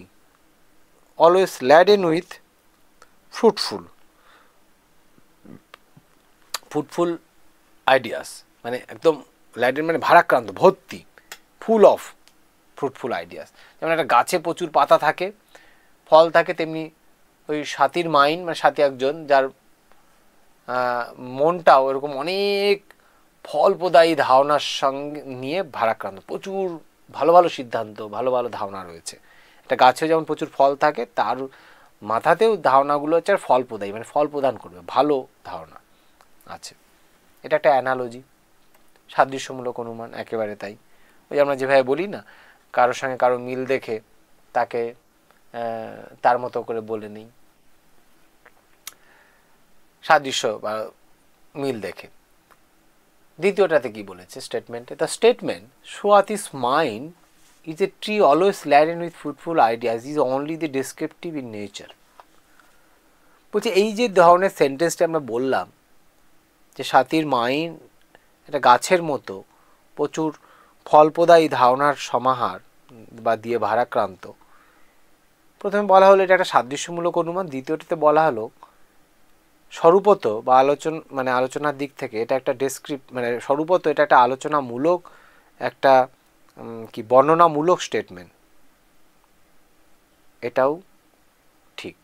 [SPEAKER 1] always laden with fruitful ideas, মানে একদম ল্যাডেন মানে ভারাক্রান্ত, ভর্তি, ফুল অফ ফ্রুটফুল আইডিয়াস। যেমন একটা গাছে প্রচুর পাতা থাকে, ফল থাকে, তেমনি ওই স্বাতীর মাইন্ড মানে স্বাতী একজন যার মনটাও এরকম অনেক ফলপ্রদায়ী ধারণার সঙ্গে নিয়ে ভারাক্রান্ত, প্রচুর ভালো ভালো সিদ্ধান্ত, ভালো ভালো ধারণা রয়েছে। একটা গাছে যেমন প্রচুর ফল থাকে, তার মাথাতেও ধারণাগুলো হচ্ছে আর ফলপ্রদায়ী মানে ফল প্রদান করবে, ভালো ধারণা আছে। এটা একটা অ্যানালজি, সাদৃশ্যমূলক অনুমান, একেবারে তাই। ওই আমরা যেভাবে বলি না, কারোর সঙ্গে কারো মিল দেখে তাকে তার মতো করে বলে নেই, সাদৃশ্য বা মিল দেখে। দ্বিতীয়টাতে কি বলেছে স্টেটমেন্টে? The statement Swati's mind is a tree always laden with fruitful ideas is only the descriptive in nature. বলছে এই যে ধরনের সেন্টেন্সটা আমরা বললাম যে স্বাতীর মাইন্ড একটা গাছের মতো প্রচুর ফলপ্রদায়ী ধারণার সমাহার বা দিয়ে ভারাক্রান্ত, প্রথমে বলা হলো এটা একটা সাদৃশ্যমূলক অনুমান, দ্বিতীয়টাতে বলা হলো স্বরূপত বা আলোচনার দিক থেকে এটা একটা মানে স্বরূপত এটা একটা আলোচনামূলক, একটা কি বর্ণনামূলক স্টেটমেন্ট। এটাও ঠিক,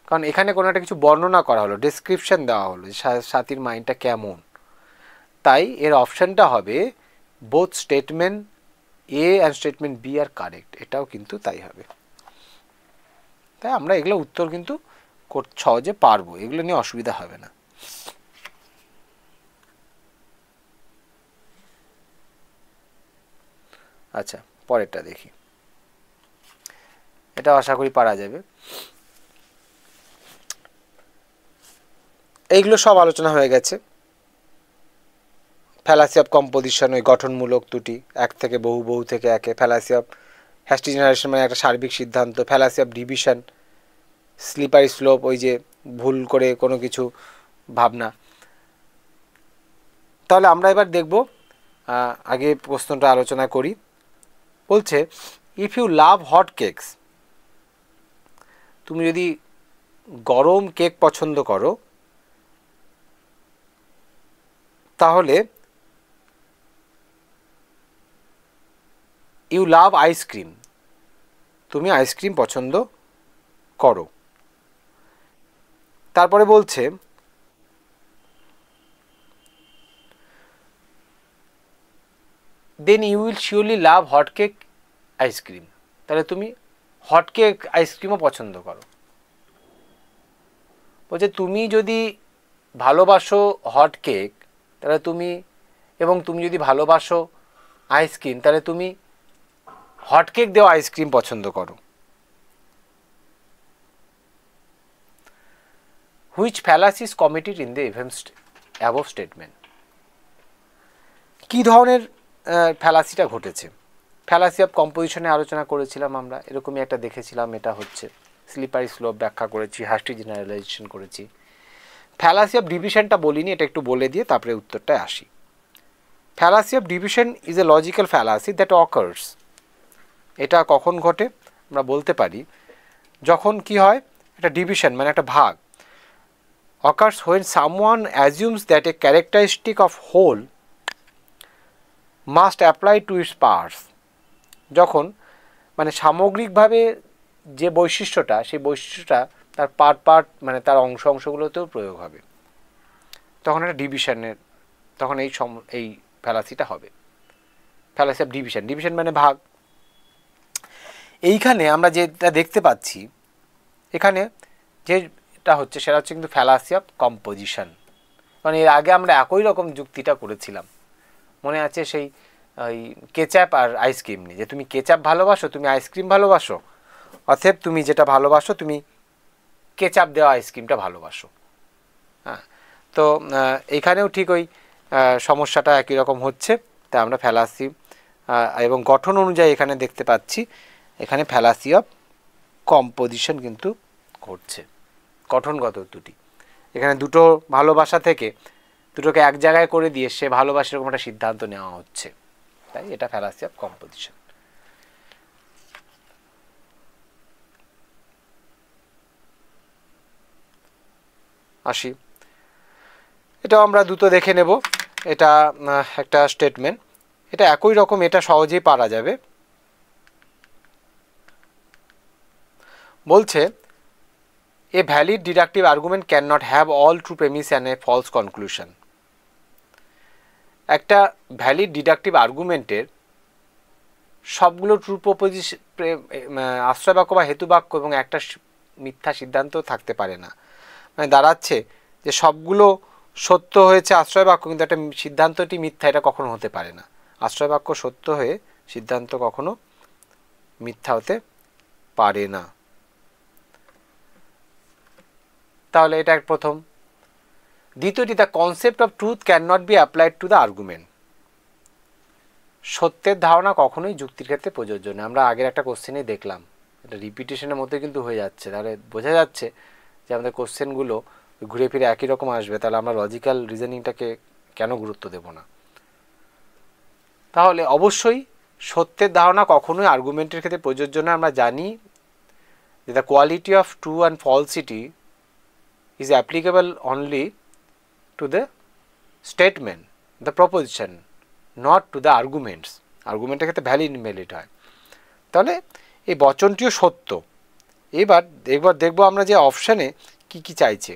[SPEAKER 1] কারণ এখানে কোনো একটা কিছু বর্ণনা করা হলো, ডেসক্রিপশন দেওয়া হলো স্বাতীর মাইন্ডটা কেমন। তাই এর অপশানটা হবে both statement A and statement B are correct, এটাও কিন্তু তাই হবে। তাই আমরা এগুলো উত্তর কিন্তু সহজে পারবো, এগুলো নিয়ে অসুবিধা হবে না। আচ্ছা, পরেরটা দেখি, এটা আশা করি পারা যাবে। এইগুলো সব আলোচনা হয়ে গেছে। ফ্যালাসি অফ কম্পোজিশন, ওই গঠনমূলক ত্রুটি, এক থেকে বহু, বহু থেকে একে, ফ্যালাসি অফ হ্যাস্টি জেনারেশন মানে একটা সার্বিক সিদ্ধান্ত, fallacy of division, slippery slope ওই যে ভুল করে কোনো কিছু ভাবনা। তাহলে আমরা এবার দেখব, আগে প্রশ্নটা আলোচনা করি। বলছে if you love hot cakes, তুমি যদি গরম কেক পছন্দ করো, তাহলে ইউ লাভ আইসক্রিম, তুমি আইসক্রিম পছন্দ করো। তারপরে বলছে then you will surely love hot cake ice cream, তাহলে তুমি হট কেক আইসক্রিমও পছন্দ করো। বলছে তুমি যদি ভালোবাসো হট কেক, তাহলে তুমি, এবং তুমি যদি ভালোবাসো আইসক্রিম, তাহলে তুমি হট কেক দেওয়া আইসক্রিম পছন্দ করো। Which fallacy is committed in the above statement? কী ধরনের ফ্যালাসিটা ঘটেছে? ফ্যালাসি অফ কম্পোজিশনে আলোচনা করেছিলাম আমরা, এরকমই একটা দেখেছিলাম, এটা হচ্ছে স্লিপারি স্লোপ ব্যাখ্যা করেছি, হ্যাস্টি জেনারেলাইজেশন করেছি। ফ্যালাসি অফ ডিভিশনটা বলিনি, এটা একটু বলে দিয়ে তারপরে উত্তরটায় আসি। Fallacy of division is a logical fallacy that occurs. এটা কখন ঘটে? আমরা বলতে পারি যখন কি হয়, একটা ডিভিশন মানে একটা ভাগ, occurs when someone assumes that a characteristic of whole must apply to its parts. যখন মানে সামগ্রিকভাবে যে বৈশিষ্ট্যটা সেই বৈশিষ্ট্যটা তার পার্ট মানে তার অংশগুলোতেও প্রয়োগ হবে, তখন একটা ডিভিশনের, তখন এই ফ্যালাসিটা হবে, ফ্যালাসি অফ ডিভিশন মানে ভাগ। এইখানে আমরা যেটা দেখতে পাচ্ছি এখানে যেটা হচ্ছে সেটা হচ্ছে কিন্তু ফ্যালাসি অফ কম্পোজিশন। মানে এর আগে আমরা একই রকম যুক্তিটা করেছিলাম, মনে আছে সেই ওই কেচাপ আর আইসক্রিম নিয়ে, যে তুমি কেচাপ ভালোবাসো, তুমি আইসক্রিম ভালোবাসো, অতএব তুমি যেটা ভালোবাসো তুমি কেচাপ দেওয়া আইসক্রিমটা ভালোবাসো। হ্যাঁ, তো এইখানেও ঠিক ওই সমস্যাটা একই রকম হচ্ছে। তাই আমরা ফ্যালাসি এবং গঠন অনুযায়ী এখানে দেখতে পাচ্ছি এখানে ফ্যালাসি অফ কম্পোজিশন কিন্তু ঘটছে, গঠনগত ত্রুটি। এখানে দুটো ভালোবাসা থেকে দুটোকে এক জায়গায় করে দিয়ে সে ভালোবাসার এরকম একটা সিদ্ধান্ত নেওয়া হচ্ছে, তাই এটা ফ্যালাসি অফ কম্পোজিশন। আসি, এটাও আমরা দুটো দেখে নেব। এটা একটা স্টেটমেন্ট, এটা একই রকম, এটা সহজেই পারা যাবে। বলছে a valid deductive argument can not have all true premise and a false conclusion. একটা ভ্যালিড ডিডাকটিভ আর্গুমেন্টের সবগুলো ট্রু প্রপোজিশন, আশ্রয় বাক্য বা হেতু বাক্য এবং একটা মিথ্যা সিদ্ধান্ত থাকতে পারে না। মানে দাঁড়াচ্ছে যে সবগুলো সত্য হয়েছে আশ্রয় বাক্য, কিন্তু একটা সিদ্ধান্তটি মিথ্যা, এটা কখনো হতে পারে না। আশ্রয় বাক্য সত্য হয়ে সিদ্ধান্ত কখনো মিথ্যা হতে পারে না। তাহলে এটা প্রথম। দ্বিতীয়টি, the concept of truth can not be applied to the argument. সত্যের ধারণা কখনোই যুক্তির ক্ষেত্রে প্রযোজ্য নয়। আমরা আগের একটা কোশ্চেনেই দেখলাম, এটা রিপিটেশনের মধ্যে কিন্তু হয়ে যাচ্ছে, তাহলে বোঝা যাচ্ছে যে আমাদের কোশ্চেনগুলো ঘুরে ফিরে একই রকম আসবে, তাহলে আমরা লজিক্যাল রিজনিংটাকে কেন গুরুত্ব দেব না। তাহলে অবশ্যই সত্যের ধারণা কখনোই আর্গুমেন্টের ক্ষেত্রে প্রযোজ্য নয়। আমরা জানি যে the quality of true and falsity is applicable only to the statement, the proposition, not to the arguments. আর্গুমেন্টের ক্ষেত্রে ভ্যালিড ইনভ্যালিড হয়। তাহলে এই বচনটিও সত্য। এবার দেখব আমরা যে অপশানে কি কি চাইছে।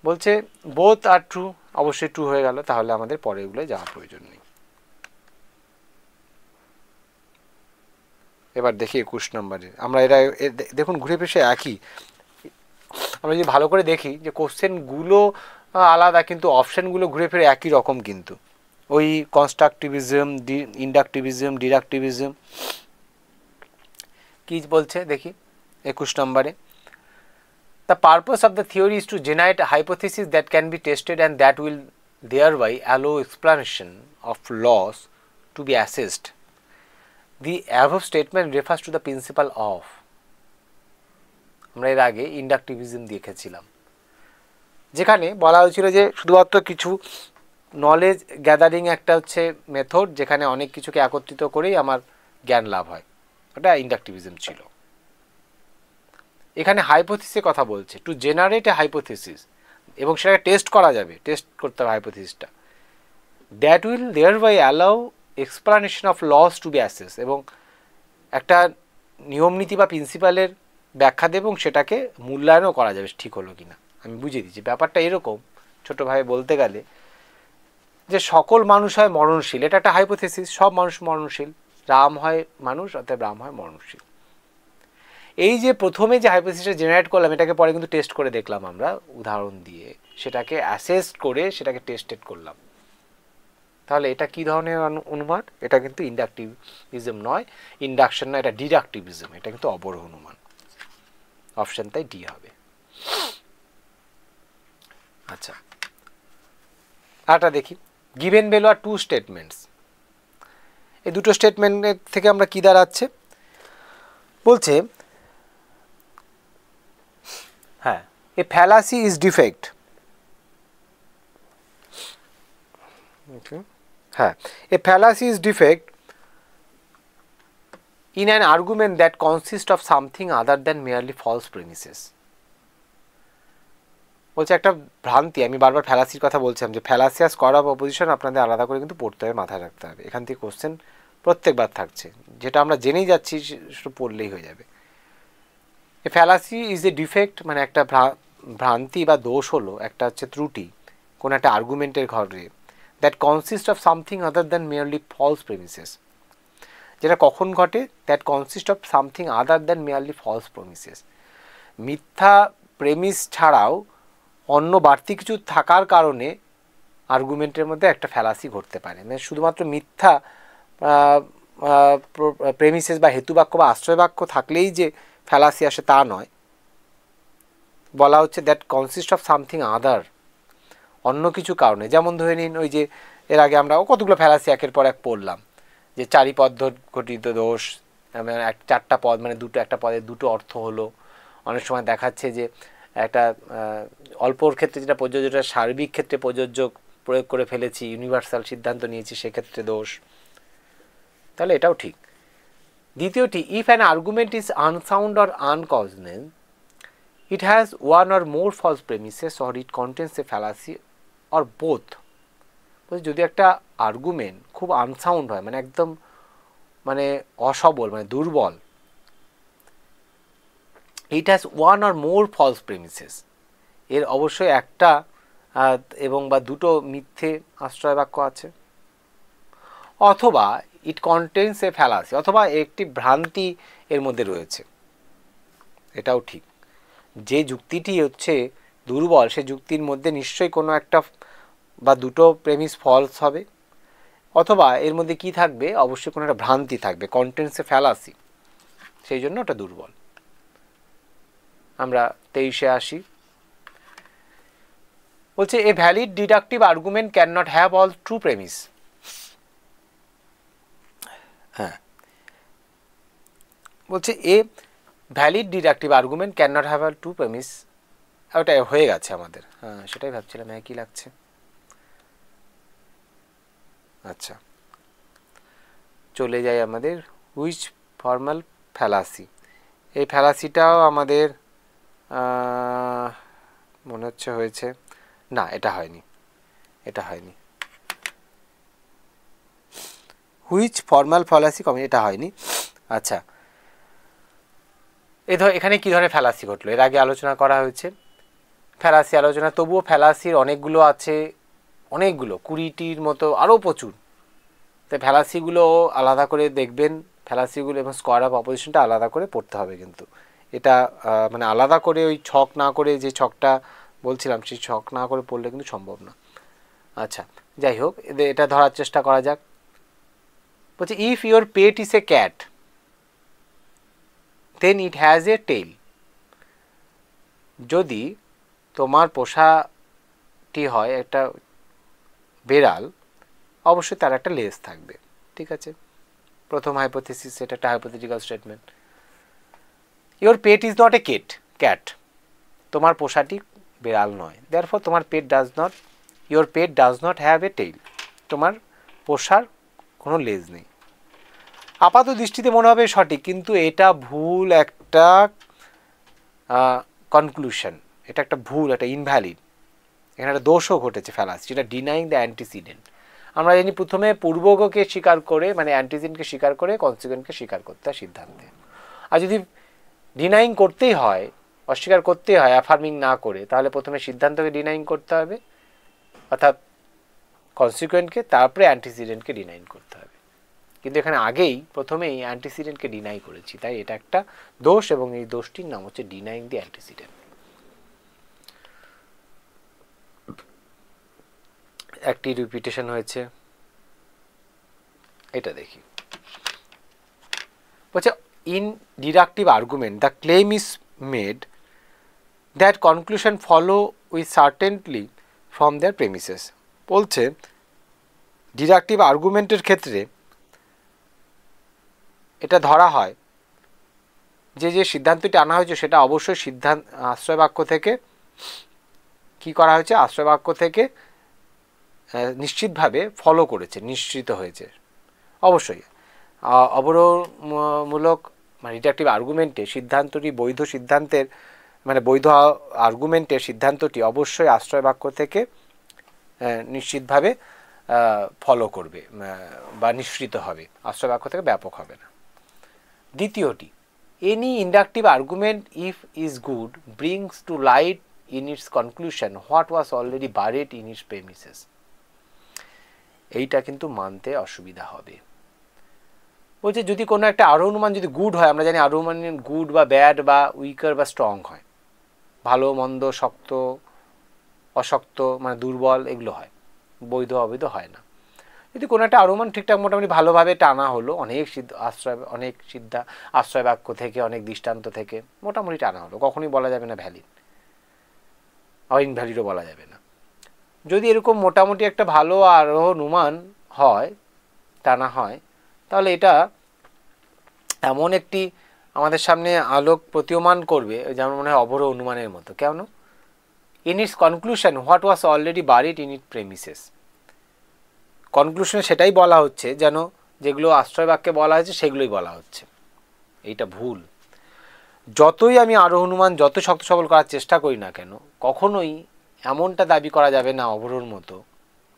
[SPEAKER 1] বলছে বোথ আর ট্রু, অবশ্যই ট্রু হয়ে গেল, তাহলে আমাদের পরেরগুলো যাওয়ার প্রয়োজন নেই। এবার দেখি 21 নম্বরে আমরা এরা দেখুন ঘুরে ফিরে একই। আমরা যদি ভালো করে দেখি যে কোশ্চেনগুলো আলাদা কিন্তু অপশানগুলো ঘুরে ফিরে একই রকম, কিন্তু ওই কনস্ট্রাকটিভিজম, ইন্ডাকটিভিজম, ডিডাকটিভিজম। কি বলছে দেখি 21 নম্বরে, the purpose of the theory is to generate a hypothesis that can be tested and that will thereby allow explanation of laws to be assessed. The above statement refers to the principle of. আমরা এর আগে ইন্ডাকটিভিজম দেখেছিলাম, যেখানে বলা হয়েছিল যে শুধুমাত্র কিছু নলেজ গ্যাদারিং একটা হচ্ছে মেথড, যেখানে অনেক কিছুকে একত্রিত করেই আমার জ্ঞান লাভ হয়, ওটা ইন্ডাকটিভিজম ছিল। এখানে হাইপোথিসিসের কথা বলছে, টু জেনারেট এ হাইপোথিসিস, এবং সেটাকে টেস্ট করা যাবে, টেস্ট করতে হবে হাইপোথিসিসটা, that will thereby allow explanation of laws to be assess, এবং একটা নিয়মনীতি বা প্রিন্সিপালের ব্যাখ্যা দেব এবং সেটাকে মূল্যায়নও করা যাবে ঠিক হলো কিনা। আমি বুঝিয়ে দিচ্ছি ব্যাপারটা এরকম, ছোটোভাবে বলতে গেলে যে সকল মানুষ হয় মরণশীল, এটা একটা হাইপোথিসিস, সব মানুষ মরণশীল, রাম হয় মানুষ অর্থাৎ রাম হয় মরণশীল। এই যে প্রথমে যে হাইপোথিসিসটা জেনারেট করলাম, এটাকে পরে কিন্তু টেস্ট করে দেখলাম আমরা উদাহরণ দিয়ে, সেটাকে অ্যাসেস করে সেটাকে টেস্টেড করলাম। তাহলে এটা কি ধরনের অনুমান? এটা কিন্তু ইন্ডাকটিভিজম নয়, ইন্ডাকশন নয়, এটা ডিডাকটিভিজম, এটা কিন্তু অবরোহ অনুমান। অপশন তাই ডি হবে। আচ্ছা, আরেকটা দেখি, গিভেন বেলো আর টু স্টেটমেন্টস। এই দুটো স্টেটমেন্টের থেকে আমরা কি দাঁড়াচ্ছে বলছে, হ্যাঁ, এ ফ্যালাসি ইজ ডিফেক্ট। হ্যাঁ, a fallacy is defect in an argument that consists of something other than merely false premises. বলছে একটা ভ্রান্তি, আমি বারবার ফ্যালাসির কথা বলছিলাম যে ফ্যালাসিয়াস স্কয়ার অফ অপোজিশন আপনাদের আলাদা করে কিন্তু পড়তে হবে, মাথায় রাখতে হবে। এখান থেকে কোশ্চেন প্রত্যেকবার থাকছে, যেটা আমরা জেনেই যাচ্ছি সেটা পড়লেই হয়ে যাবে। এ ফ্যালাসি ইজ এ ডিফেক্ট, মানে একটা ভ্রান্তি বা দোষ হলো, একটা হচ্ছে ত্রুটি কোনো একটা আর্গুমেন্টের ঘরে, that consist of something other than merely false premises. যেটা কখন ঘটে? That consist of something other than merely false premises. মিথ্যা প্রেমিস ছাড়াও অন্য বাড়তি কিছু থাকার কারণে আর্গুমেন্টের মধ্যে একটা ফ্যালাসি ঘটতে পারে। মানে শুধুমাত্র মিথ্যা প্রেমিসেস বা হেতুবাক্য বা আশ্রয়বাক্য থাকলেই যে ফ্যালাসি আসে তা নয়। বলা হচ্ছে দ্যাট কনসিস্ট অফ সামথিং আদার, অন্য কিছু কারণে। যেমন ধরে নিন ওই যে এর আগে আমরা কতগুলো ফ্যালাসি একের পর এক পড়লাম, যে চারিপদ ঘটিত দোষ, চারটা পদ মানে দুটো, একটা পদের দুটো অর্থ হলো। অনেক সময় দেখাচ্ছে যে একটা অল্পর ক্ষেত্রে যেটা প্রযোজ্য, যেটা সার্বিক ক্ষেত্রে প্রযোজ্য প্রয়োগ করে ফেলেছি, ইউনিভার্সাল সিদ্ধান্ত নিয়েছি, সেক্ষেত্রে দোষ। তাহলে এটাও ঠিক। দ্বিতীয়টি, if an argument is unsound or uncogent, it has one or more false premises or it contains a fallacy or both. যদি একটা আর্গুমেন্ট খুব আনসাউন্ড হয়, মানে একদম মানে অসবল, মানে দুর্বল, it has one or more false premises, এর অবশ্যই একটা এবং বা দুটো মিথ্যে আশ্রয় বাক্য আছে। অথবা ইট কন্টেন্স এ ফ্যালাসি, অথবা একটি ভ্রান্তি এর মধ্যে রয়েছে। এটাও ঠিক। যে যুক্তিটি হচ্ছে দুর্বল, সে যুক্তির মধ্যে নিশ্চয়ই কোনো একটা বা দুটো প্রেমিস ফলস হবে, অথবা এর মধ্যে কি থাকবে? অবশ্যই কোনো একটা ভ্রান্তি থাকবে, কন্টেন্টসে ফ্যালাসি, সেই জন্য ওটা দুর্বল। আমরা 23-এ আসি। বলছে a valid deductive argument can not have all true premise. হ্যাঁ, বলছে a valid deductive argument can not have all true premise. ওটা হয়ে গেছে আমাদের, হ্যাঁ সেটাই ভাবছিলাম একই লাগছে। আচ্ছা, চলে যাই আমাদের হুইচ ফর্মাল ফ্যালাসি। এই ফ্যালাসিটাও আমাদের মনে হচ্ছে হয়েছে, না এটা হয়নি, এটা হয়নি। হুইচ ফর্মাল ফ্যালাসি কমে, এটা হয়নি। আচ্ছা, এখানে কী ধরনের ফ্যালাসি ঘটলো? এর আগে আলোচনা করা হয়েছে ফ্যালাসি আলোচনা, তবুও ফ্যালাসির অনেকগুলো আছে, অনেকগুলো 20টির মতো, আরও প্রচুর। তাই ফ্যালাসিগুলো আলাদা করে দেখবেন, ফ্যালাসিগুলো এবং স্কয়ার অফ অপোজিশনটা আলাদা করে পড়তে হবে কিন্তু। এটা মানে আলাদা করে ওই ছক না করে, যে ছকটা বলছিলাম সেই ছক না করে পড়লে কিন্তু সম্ভব না। আচ্ছা, যাই হোক, এটা ধরার চেষ্টা করা যাক। বলছে if your pet is a cat then it has a tail. যদি তোমার পোষাটি হয় একটা বেড়াল, অবশ্যই তার একটা লেজ থাকবে। ঠিক আছে, প্রথম হাইপোথিসিস, এটা একটা hypothetical statement. Your pet is not a cat, তোমার পোষাটি বেড়াল নয়। দেয়ারফর তোমার your pet does not have a tail, তোমার পোষার কোনো লেজ নেই। আপাত দৃষ্টিতে মনে হবে সঠিক, কিন্তু এটা ভুল একটা কনক্লুশন, এটা একটা ভুল, একটা ইনভ্যালিড। এখানে একটা দোষও ঘটেছে ফ্যালাসি, যেটা ডিনাইং দ্য অ্যান্টিসিডেন্ট। আমরা জানি প্রথমে পূর্বককে স্বীকার করে, মানে অ্যান্টিসিডেন্টকে স্বীকার করে কনসিকুয়েন্টকে স্বীকার করতে হয় সিদ্ধান্তে। আর যদি ডিনাইং করতেই হয়, অস্বীকার করতেই হয় অ্যাফার্মিং না করে, তাহলে প্রথমে সিদ্ধান্তকে ডিনাইং করতে হবে, অর্থাৎ কনসিকুয়েন্টকে, তারপরে অ্যান্টিসিডেন্টকে ডিনাইন করতে হবে। কিন্তু এখানে আগেই প্রথমেই অ্যান্টিসিডেন্টকে ডিনাই করেছি, তাই এটা একটা দোষ, এবং এই দোষটির নাম হচ্ছে ডিনাইং দি অ্যান্টিসিডেন্ট। একটি রিপিটেশন হয়েছে, এটা দেখি। বলছে in deductive argument the claim is made that conclusion follow with certainly from their premises. বলছে ডিডাকটিভ আর্গুমেন্টের ক্ষেত্রে এটা ধরা হয় যে সিদ্ধান্তটি আনা হয়েছে সেটা অবশ্যই আশ্রয় বাক্য থেকে কি করা হয়েছে, আশ্রয় বাক্য থেকে নিশ্চিতভাবে ফলো করেছে, নিশ্চিত হয়েছে। অবশ্যই অবরোধমূলক মানে ডিডাকটিভ আর্গুমেন্টে সিদ্ধান্তটি বৈধ সিদ্ধান্তের মানে বৈধ আর্গুমেন্টের সিদ্ধান্তটি অবশ্যই আশ্রয় বাক্য থেকে নিশ্চিতভাবে ফলো করবে বা নিঃসৃত হবে, আশ্রয় বাক্য থেকে ব্যাপক হবে না। দ্বিতীয়টি, any inductive argument if is good brings to light in its conclusion what was already buried in its premises. এইটা কিন্তু মানতে অসুবিধা হবে। বলছে যদি কোনো একটা আরোহনুমান যদি গুড হয়, আমরা জানি আরোহনুমান গুড বা ব্যাড বা উইকার বা স্ট্রং হয়, ভালো মন্দ, শক্ত অশক্ত, মানে দুর্বল, এগুলো হয়, বৈধ অবৈধ হয় না। যদি কোনো একটা আরোহমান ঠিকঠাক মোটামুটি ভালোভাবে টানা হলো, অনেক আশ্রয় বাক্য থেকে, অনেক দৃষ্টান্ত থেকে মোটামুটি টানা হলো, কখনোই বলা যাবে না ভ্যালিড, আর ইনভ্যালিডও বলা যাবে না। যদি এরকম মোটামুটি একটা ভালো আরোহনুমান হয়, টানা হয়, তাহলে এটা এমন একটি আমাদের সামনে আলোক প্রতীয়মান করবে, যেমন মনে হয় অবরোহ অনুমানের মতো। কেন? In its conclusion what was already buried in it premises. কনক্লুশনে সেটাই বলা হচ্ছে যেন যেগুলো আশ্রয় বাক্যে বলা হয়েছে সেগুলোই বলা হচ্ছে। এইটা ভুল। যতই আমি আরোহনুমান যত শক্ত সবল করার চেষ্টা করি না কেন, কখনোই এমনটা দাবি করা যাবে না অবরোহর মতো,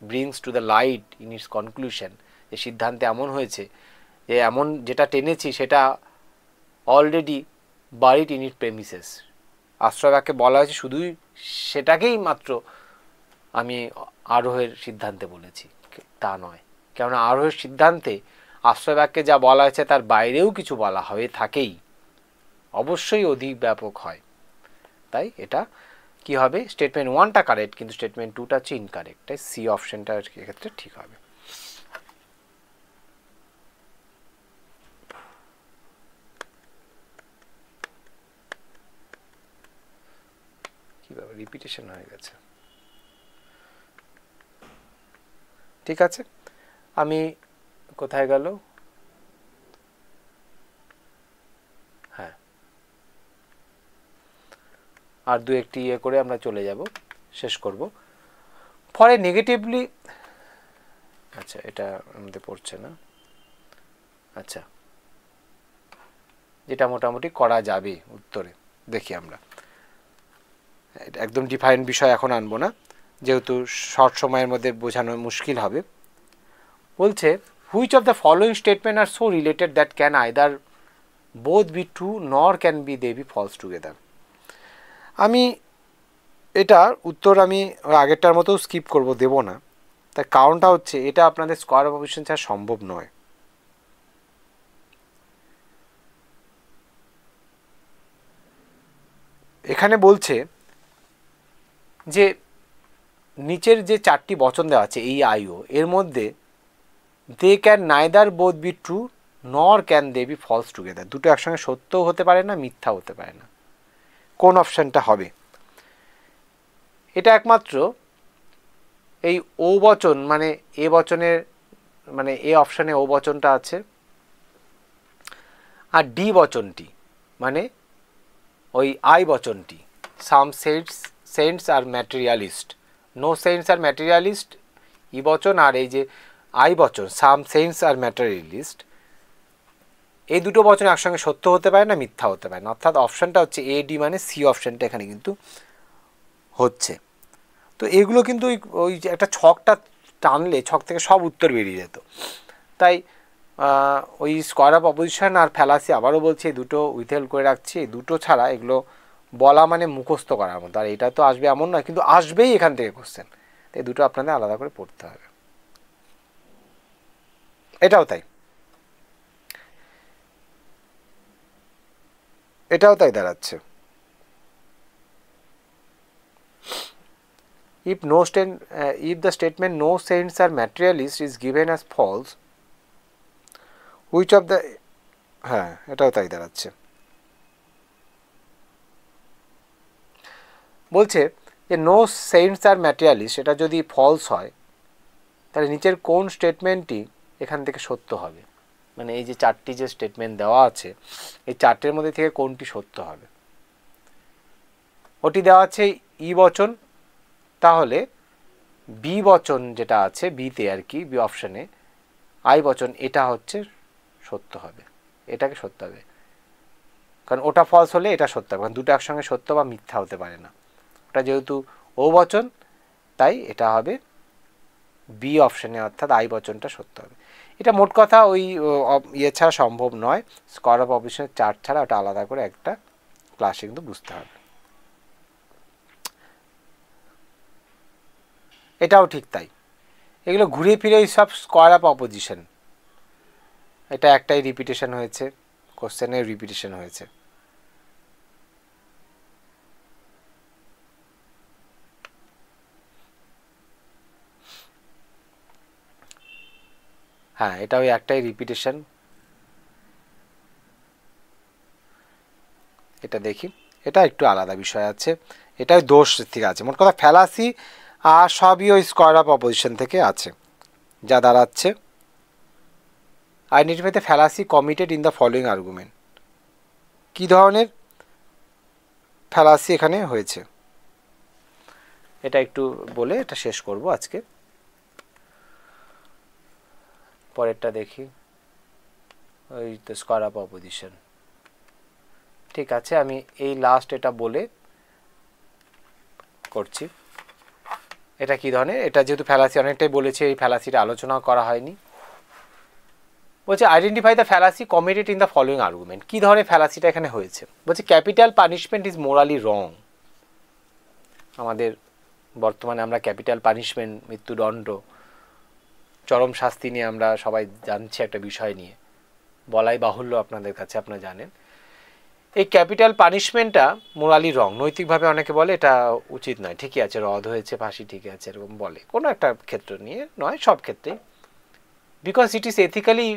[SPEAKER 1] brings to the light in its conclusion, যে সিদ্ধান্তে এমন হয়েছে যে এমন যেটা টেনেছি সেটা already buried in it premises, আশ্রয় বাক্যে বলা হয়েছে শুধুই সেটাকেই মাত্র আমি আরোহের সিদ্ধান্তে বলেছি, তা নয়। কেননা আরোহের সিদ্ধান্তে আশ্রয় বাক্যে যা বলা হয়েছে তার বাইরেও কিছু বলা হয়ে থাকেই, অবশ্যই অধিক ব্যাপক হয়। তাই এটা কি হবে, স্টেটমেন্ট 1টা কারেক্ট, কিন্তু স্টেটমেন্ট 2টা হচ্ছে ইনকারেক্ট। তাই সি অপশনটা এক্ষেত্রে ঠিক হবে। কিভাবে রিপিটেশন হয়ে গেছে। ঠিক আছে, আমি কোথায় গেল, হ্যাঁ, আর দু একটি করে আমরা চলে যাব, শেষ করব। ফরে নেগেটিভলি, আচ্ছা এটা আমাদের পড়ছে না, আচ্ছা যেটা মোটামুটি করা যাবে উত্তরে, দেখি আমরা একদম ডিফারেন্ট বিষয় এখন আনবো না, যেহেতু শর্ট সময়ের মধ্যে বোঝানো মুশকিল হবে। বলছে which of the following statement are so related that can either both be true nor can be they be false together. আমি এটার উত্তর আমি আগেরটার মতো স্কিপ করব, দেব না। তার কারণটা হচ্ছে এটা আপনাদের স্কোয়ার অফ অপোজিশন ছাড়া সম্ভব নয়। এখানে বলছে যে নিচের যে 4টি বচন দেওয়া আছে এই আইও, এর মধ্যে they can neither both be true nor can they be false together, দুটো একসঙ্গে সত্যও হতে পারে না, মিথ্যা হতে পারে না। কোন অপশানটা হবে? এটা একমাত্র এই ও বচন, মানে এ বচনের, মানে এ অপশানে ও বচনটা আছে, আর ডি বচনটি মানে ওই আই বচনটি, some saints are materialist, no saints are materialist E বচন, আর এই যে আই বচন সাম সেন্টস আর ম্যাটেরিয়ালিস্ট, এই দুটো বচন একসঙ্গে সত্য হতে পারে না, মিথ্যা হতে পারে না। অর্থাৎ অপশানটা হচ্ছে এ ডি, মানে সি অপশানটা এখানে কিন্তু হচ্ছে। তো এগুলো কিন্তু ওই যে একটা ছকটা টানলে ছক থেকে সব উত্তর বেরিয়ে যেত। তাই ওই square of opposition are fallacy, আবারও বলছি এই দুটো উইথহেল্ড করে রাখছি, এই দুটো ছাড়া এগুলো বলা মানে মুখস্থ করার মতো। আর এটা তো আসবে এমন নয়, কিন্তু আসবেই এখান থেকে কোশ্চেন, এই দুটো আপনাদের আলাদা করে পড়তে হবে। এটাও তাই, এটাও তাই দাঁড়াচ্ছে। if the statement no saints are materialists is given as false, which of the, হ্যাঁ এটাও তাই দাঁড়াচ্ছে। বলছে যে নো সেন্টস আর ম্যাটেরিয়ালিস্ট, এটা যদি ফলস হয় তাহলে নিচের কোন স্টেটমেন্টটি এখান থেকে সত্য হবে, মানে এই যে 4টি যে স্টেটমেন্ট দেওয়া আছে এই 4টের মধ্যে থেকে কোনটি সত্য হবে। ওটি দেওয়া আছে ই বচন, তাহলে বি বচন যেটা আছে বিতে আর কি, বি অপশানে আই বচন, এটা হচ্ছে সত্য হবে, এটাকে সত্য হবে। কারণ ওটা ফলস হলে এটা সত্য হবে, কারণ দুটো একসঙ্গে সত্য বা মিথ্যা হতে পারে না। ওটা যেহেতু ও বচন তাই এটা হবে বি অপশানে, অর্থাৎ আই বচনটা সত্য হবে। এটা মোট কথা ওই ইয়ে ছাড়া সম্ভব নয়, স্কোয়ার অফ অপোজিশনের চার্ট ছাড়া ওটা আলাদা করে একটা ক্লাসে কিন্তু বুঝতে হবে। এটাও ঠিক তাই, এগুলো ঘুরে ফিরে সব স্কোয়ার অফ অপোজিশন। এটা একটাই রিপিটেশন হয়েছে, কোশ্চেনের রিপিটেশন হয়েছে। হ্যাঁ, এটা ওই একটাই রিপিটেশন। এটা দেখি, এটা একটু আলাদা বিষয় আছে, এটাই দোষ থেকে আছে। মোট কথা ফ্যালাসি আর সবই ওই স্কোয়ার অফ অপোজিশন থেকে আছে, যা দাঁড়াচ্ছে identify the fallacy committed in the following argument. কী ধরনের ফ্যালাসি এখানে হয়েছে এটা একটু বলে এটা শেষ করব আজকে। পরেরটা দেখি, ওই তো স্কোয়ার অফ অপোজিশন। ঠিক আছে, আমি এই লাস্ট এটা বলে করছি। এটা কি ধরনের, এটা যেহেতু ফ্যালাসি অনেকটাই বলেছে, এই ফ্যালাসিটা আলোচনা করা হয়নি। বলছে identify the fallacy committed in the following argument. কী ধরনের ফ্যালাসিটা এখানে হয়েছে, বলছে capital punishment is morally wrong. আমাদের বর্তমানে আমরা ক্যাপিটাল পানিশমেন্ট, মৃত্যুদণ্ড, চরম শাস্তি নিয়ে আমরা সবাই জানছি একটা বিষয় নিয়ে, বলাই বাহুল্য আপনাদের কাছে, আপনারা জানেন। এই ক্যাপিটাল পানিশমেন্টটা মোরালি রং, নৈতিকভাবে অনেকে বলে এটা উচিত নয়, ঠিকই আছে রদ হয়েছে ফাঁসি ঠিক আছে এরকম বলে, কোনো একটা ক্ষেত্র নিয়ে নয়, সব ক্ষেত্রেই। Because it is ethically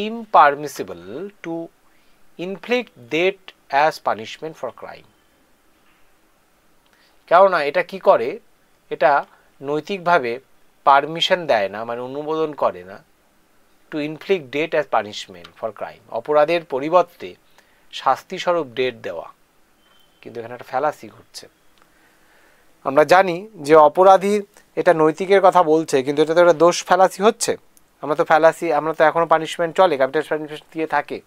[SPEAKER 1] impermissible to inflict death as punishment for crime. কেননা এটা কি করে, এটা নৈতিকভাবে পারমিশন দেয় না, মানে অনুমোদন করে না two inflict death as punishment for crime, অপরাধের পরিবর্তে শাস্তিস্বরূপ ডেট দেওয়া। কিন্তু এখানে একটা ফ্যালাসি ঘটছে। আমরা জানি যে অপরাধী এটা নৈতিকের কথা বলছে, কিন্তু এটা তো একটা দোষ ফ্যালাসি হচ্ছে। আমরা তো ফ্যালাসি, আমরা তো এখনো পানিশমেন্ট চলে, ক্যাপিটাল পানিশমেন্ট দিয়ে থাকে।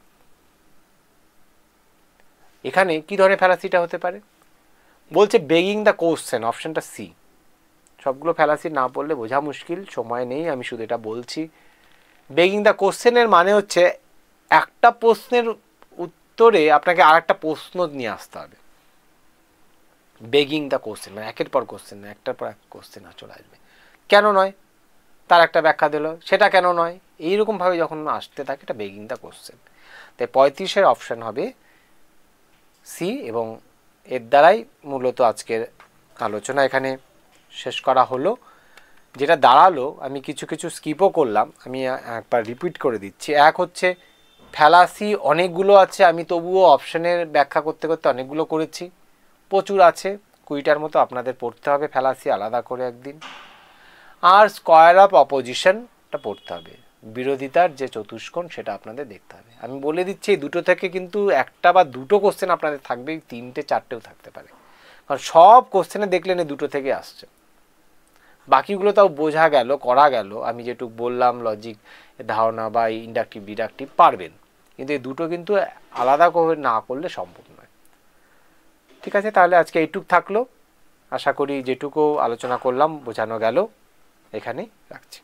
[SPEAKER 1] এখানে কি ধরনের ফ্যালাসিটা হতে পারে বলছে, বেগিং দ্য কোশ্চেন, অপশনটা সি। সবগুলো ফ্যালাসি না পড়লে বোঝা মুশকিল, সময় নেই, আমি শুধু এটা বলছি। বেগিং দ্য কোশ্চেনের মানে হচ্ছে একটা প্রশ্নের উত্তরে আপনাকে আর একটা প্রশ্ন নিয়ে আসতে হবে। বেগিং দ্য কোশ্চেন মানে একের পর কোশ্চেন, একটার পর এক কোশ্চেন চলে আসবে। কেন নয়, তার একটা ব্যাখ্যা দিল, সেটা কেন নয়, এইরকমভাবে যখন আসতে থাকে এটা বেগিং দ্য কোশ্চেন। তাই 35-এর অপশান হবে সি, এবং এর দ্বারাই মূলত আজকের আলোচনা এখানে শেষ করা হলো। যেটা দাঁড়ালো, আমি কিছু কিছু স্কিপও করলাম, আমি একবার রিপিট করে দিচ্ছি। এক হচ্ছে ফ্যালাসি অনেকগুলো আছে, আমি তবুও অপশানের ব্যাখ্যা করতে করতে অনেকগুলো করেছি, প্রচুর আছে, 20টার মতো আপনাদের পড়তে হবে ফ্যালাসি আলাদা করে একদিন। আর স্কোয়ার অফ অপোজিশনটা পড়তে হবে, বিরোধিতার যে চতুষ্কোণ সেটা আপনাদের দেখতে হবে। আমি বলে দিচ্ছি এই দুটো থেকে কিন্তু একটা বা দুটো কোশ্চেন আপনাদের থাকবে, 3টে 4টেও থাকতে পারে, কারণ সব কোশ্চেনে দেখলেন এই দুটো থেকে আসছে। বাকিগুলো তাও বোঝা গেল, করা গেল, আমি যেটুকু বললাম লজিক ধারণা বা ইন্ডাকটিভ ডিডাকটিভ পারবেন, কিন্তু এই দুটো কিন্তু আলাদা করে না করলে সম্ভব নয়। ঠিক আছে, তাহলে আজকে এইটুক থাকলো, আশা করি যেটুকু আলোচনা করলাম বোঝানো গেল, এখানেই রাখছি।